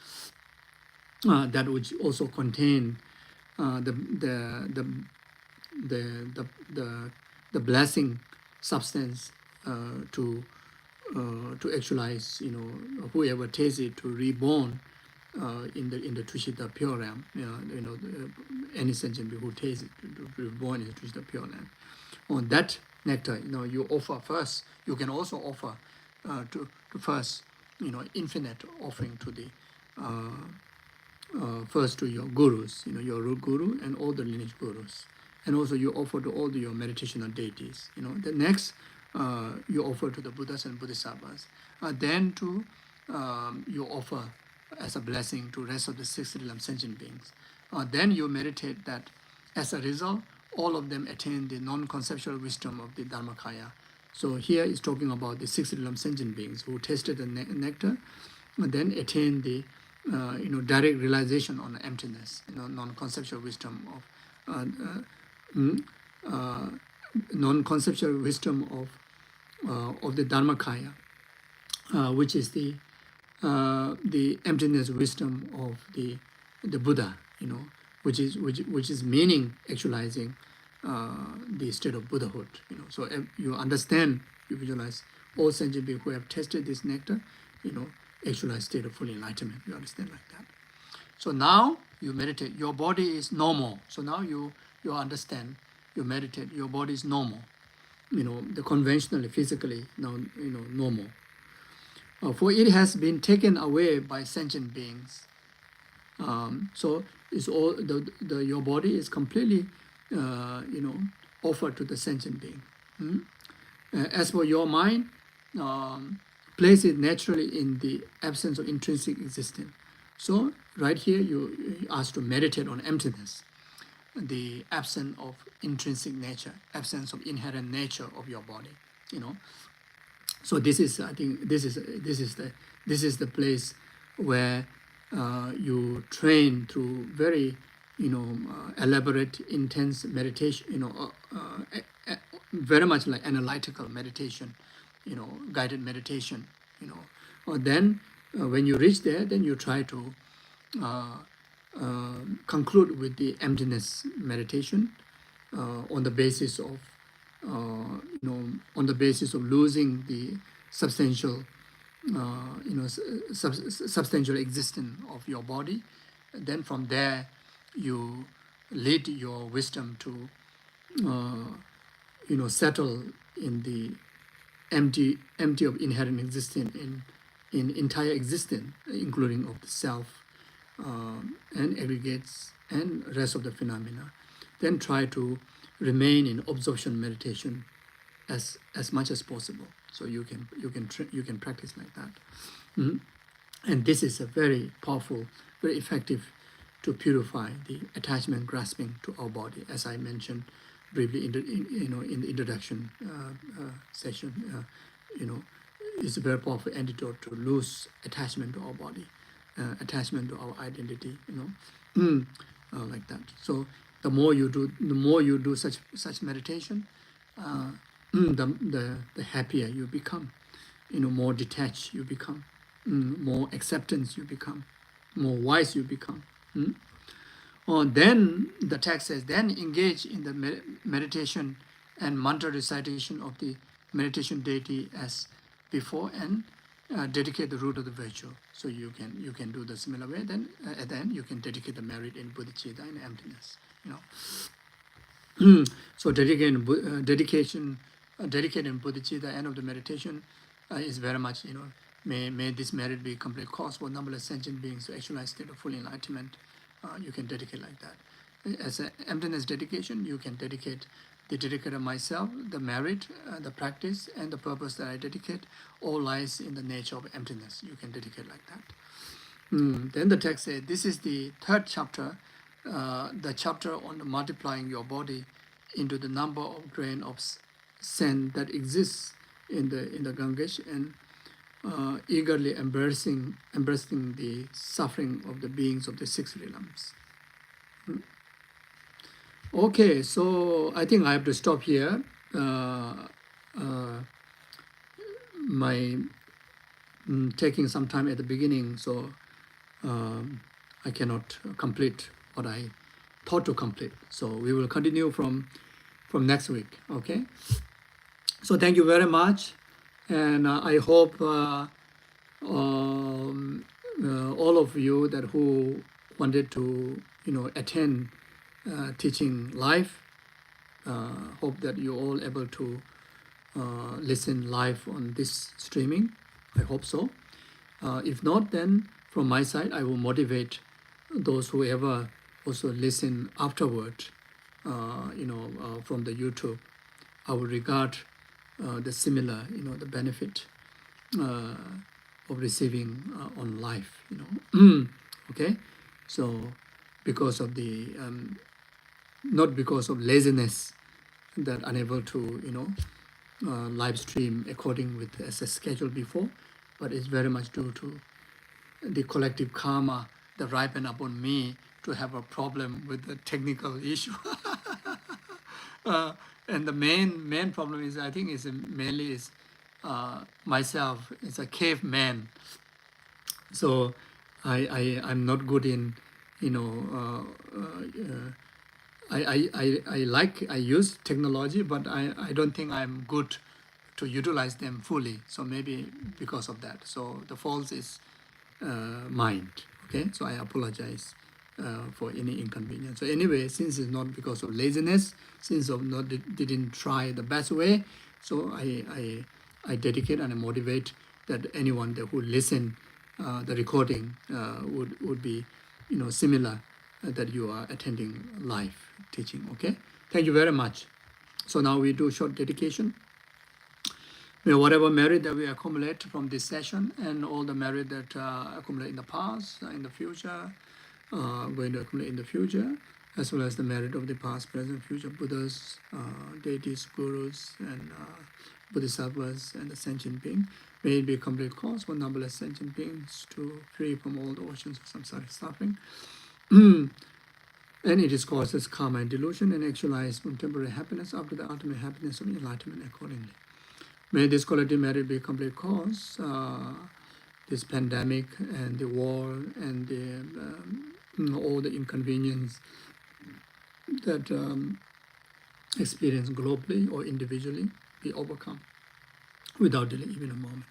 that which also contain the blessing substance to actualize, whoever tastes it to reborn in the Tushita Pure Realm. Any sentient being who tastes it to reborn in the Tushita Pure Realm. On that nectar, you offer first. You can also offer to first, infinite offering to the first to your gurus, your root guru and all the lineage gurus. And also you offer to all your meditational deities. The next, you offer to the Buddhas and Bodhisattvas. Then you offer as a blessing to rest of the 6 realm sentient beings. Then you meditate that as a result, all of them attain the non-conceptual wisdom of the Dharmakaya. So here is talking about the 6 realm sentient beings who tasted the nectar, and then attain the direct realization on emptiness, non-conceptual wisdom of non-conceptual wisdom of the Dharmakaya, which is the emptiness wisdom of the Buddha, which is meaning actualizing the state of Buddhahood. So you understand, you visualize all sentient beings who have tasted this nectar, actualize state of full enlightenment. You understand like that. So now you meditate. Your body is normal. So now you understand. You meditate. Your body is normal. The conventionally, physically, normal. For it has been taken away by sentient beings. So it's all your body is completely, offered to the sentient being. As for your mind, place it naturally in the absence of intrinsic existence. So right here you asked to meditate on emptiness, the absence of intrinsic nature, absence of inherent nature of your body. So this is, I think, this is the place where you train through very, elaborate, intense meditation. Very much like analytical meditation, guided meditation. Or then when you reach there, then you try to conclude with the emptiness meditation on the basis of losing the substantial substantial existence of your body. And then from there you lead your wisdom to settle in the empty of inherent existence in entire existence, including of the self and aggregates and rest of the phenomena. Then try to remain in absorption meditation as much as possible. So you can practice like that. And this is a very powerful, very effective to purify the attachment grasping to our body, as I mentioned briefly in the introduction session. It's a very powerful antidote to lose attachment to our body, attachment to our identity. Like that. So the more you do such meditation, the happier you become. More detached you become, more acceptance you become, more wise you become. Then the text says, then engage in the meditation and mantra recitation of the meditation deity as before, and dedicate the root of the virtue. So you can do the similar way. Then at the end you can dedicate the merit in bodhicitta and emptiness. So dedicating bodhicitta, end of the meditation, is very much, may this merit be complete cause for numberless sentient beings to actualize state of full enlightenment. You can dedicate like that. As an emptiness dedication, you can dedicate the dedicator myself, the merit, the practice, and the purpose that I dedicate, all lies in the nature of emptiness. You can dedicate like that. Then the text says, this is the 3rd chapter, the chapter on multiplying your body into the number of grain of sand that exists in the Ganges, and eagerly embracing the suffering of the beings of the 6 realms. Okay, so I think I have to stop here. My taking some time at the beginning, so I cannot complete what I thought to complete. So we will continue from next week. Okay. So thank you very much, and I hope all of you that who wanted to attend teaching live, hope that you all able to listen live on this streaming. I hope so. If not, then from my side, I will motivate those who ever also listen afterward, from the YouTube. I will regard the similar, the benefit uh, of receiving on life, okay. So because of the not because of laziness that unable to live stream according with as a schedule before, but it's very much due to the collective karma that ripen upon me to have a problem with the technical issue. uh, and the main problem is, I think, is mainly is myself is a caveman. So I'm not good in, you know, I use technology, but I don't think I'm good to utilize them fully. So maybe because of that. So the fault is mine. Okay, so I apologize for any inconvenience. So anyway, since it's not because of laziness, since of not didn't try the best way, so I dedicate and I motivate that anyone that who listen the recording would be similar that you are attending live teaching. Okay, thank you very much. So now we do short dedication. May whatever merit that we accumulate from this session and all the merit that accumulate in the past, in the future, going to accumulate in the future, as well as the merit of the past, present, future Buddhas, deities, gurus, and bodhisattvas, and the sentient being. May it be a complete cause for numberless sentient beings to free from all the oceans of samsaric suffering. And it is causes karma and delusion and actualize from temporary happiness up to the ultimate happiness of enlightenment accordingly. May this quality merit be a complete cause, this pandemic and the war and the, all the inconvenience that experience globally or individually be overcome without delay even a moment.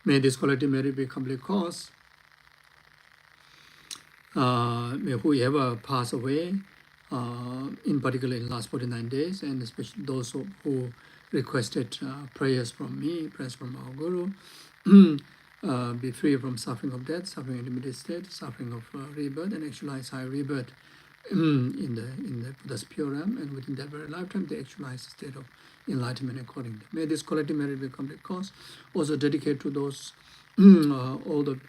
May this quality merit be a complete cause. May whoever pass away, in particular in the last 49 days, and especially those who requested prayers from me, prayers from our Guru, be free from suffering of death, suffering in limited state, suffering of rebirth, and actualize high rebirth in the Buddha's pure realm, and within that very lifetime they actualize the state of enlightenment accordingly. May this collective merit be a complete cause. Also dedicate to those all the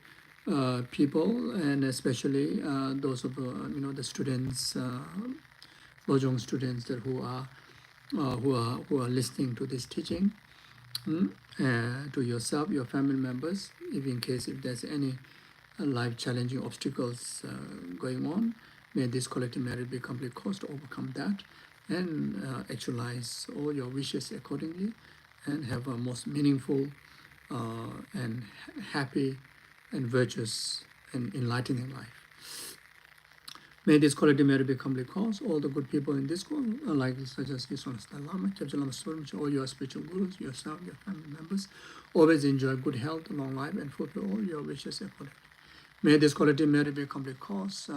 people, and especially those of the students, Lojong students that who are listening to this teaching, to yourself, your family members, if in case if there's any life challenging obstacles going on, may this collective merit be complete cause to overcome that, and actualize all your wishes accordingly, and have a most meaningful and happy and virtuous and enlightening life. May this quality merit be complete cause. All the good people in this school, like such as His Holiness Dalai Lama, Geshela, all your spiritual gurus, yourself, your family members, always enjoy good health, long life, and fulfill all your wishes accordingly. May this quality merit be a complete cause.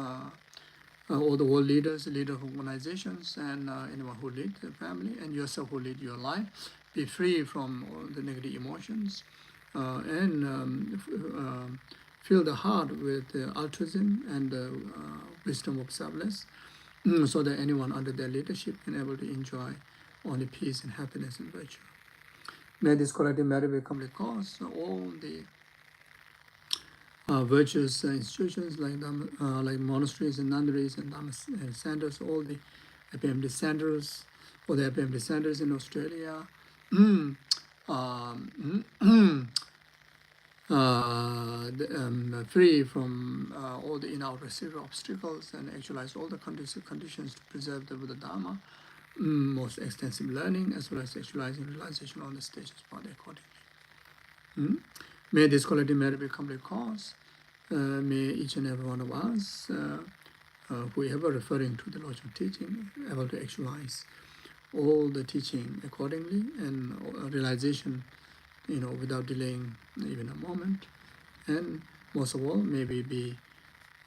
All the world leaders, leaders of organizations, and anyone who lead the family, and yourself who lead your life, be free from all the negative emotions, and fill the heart with altruism and wisdom of selfless, so that anyone under their leadership can able to enjoy only peace and happiness and virtue. May this quality merit be a complete cause. So all the virtuous institutions like monasteries and nunneries and Dharma centers, all the APMD centers, all the APMD centers in Australia, free from all the inner-outer obstacles, and actualize all the conducive conditions to preserve the Buddha Dharma, most extensive learning, as well as actualizing realization on the stages body accordingly. May this quality merit be a complete cause. May each and every one of us, whoever referring to the Lojong teaching, able to actualize all the teaching accordingly and realization, without delaying even a moment. And most of all, may we be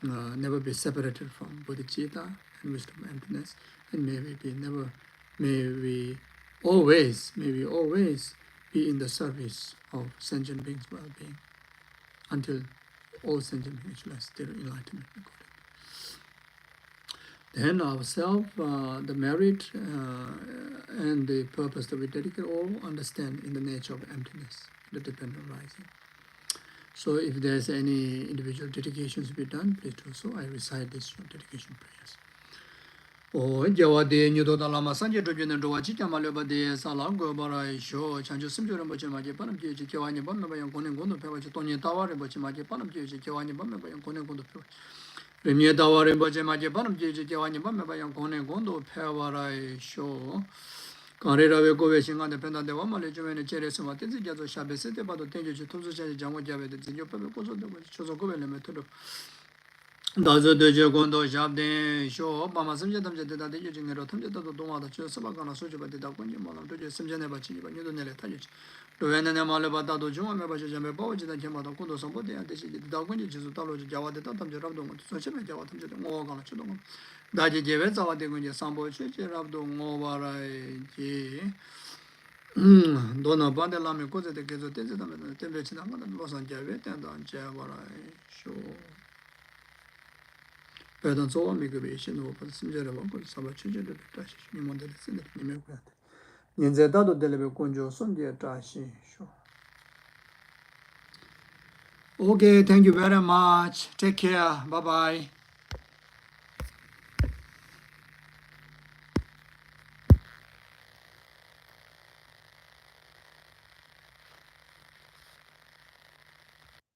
never be separated from bodhicitta and wisdom emptiness, and may we always be in the service of sentient beings' well-being until all sentient beings realize their enlightenment. Then ourselves, the merit and the purpose that we dedicate, all understand in the nature of emptiness, the dependent rising. So if there's any individual dedications to be done, please do so. I recite these short dedication prayers. O Jawa de Nyudo Dalama Sanje Dojun and Doachi Kamaleba de Salam Gobara Show, Chanjo Simple Bochimaji Panam Juji Kawani Bamba and Konen Gondo Pevachi Tony Tower, Bochimaji Panam Juji Kawani Bamba and Konen Gondo Pevachi. Remia Tower and Bochimaji Panam Juji Kawani Bamba and Konen Gondo Pevara Show. Carrera Vegovation on the Penda de Wama, Legend, Cheres, Matin, Jazo Shabesete, but the Tenju to Jango Java, the Jopaco, the Chosogo method. Dazo de Jogondo Jabde, show up, Mama Simja, that using a rotum, the Doma, the Chosabana Soja, but the Dagun, Molam, to Simjana Bachi, but you don't let touch. To Enamala Batado Juma, Bajam Boji, the Jamato Kundo, somebody, and this is the Dagun, Jisutalo, Java, the Tatam, Jerabdo, Sochim, Java, the Morgan, Chudon. Daji Javet, our Degun, Sambo, Rabdo, Movarai, Dona Bandela, because the Gazo, the Temperature, Los Angeles, and on Javarai, show. Pedon Zopa Migration over the Simjera Vocal, Sabachi, the Tashi, Nimon, the Nimekrat. Ninzedado delebe conjo son dia tashi. Okay, thank you very much. Take care. Bye bye.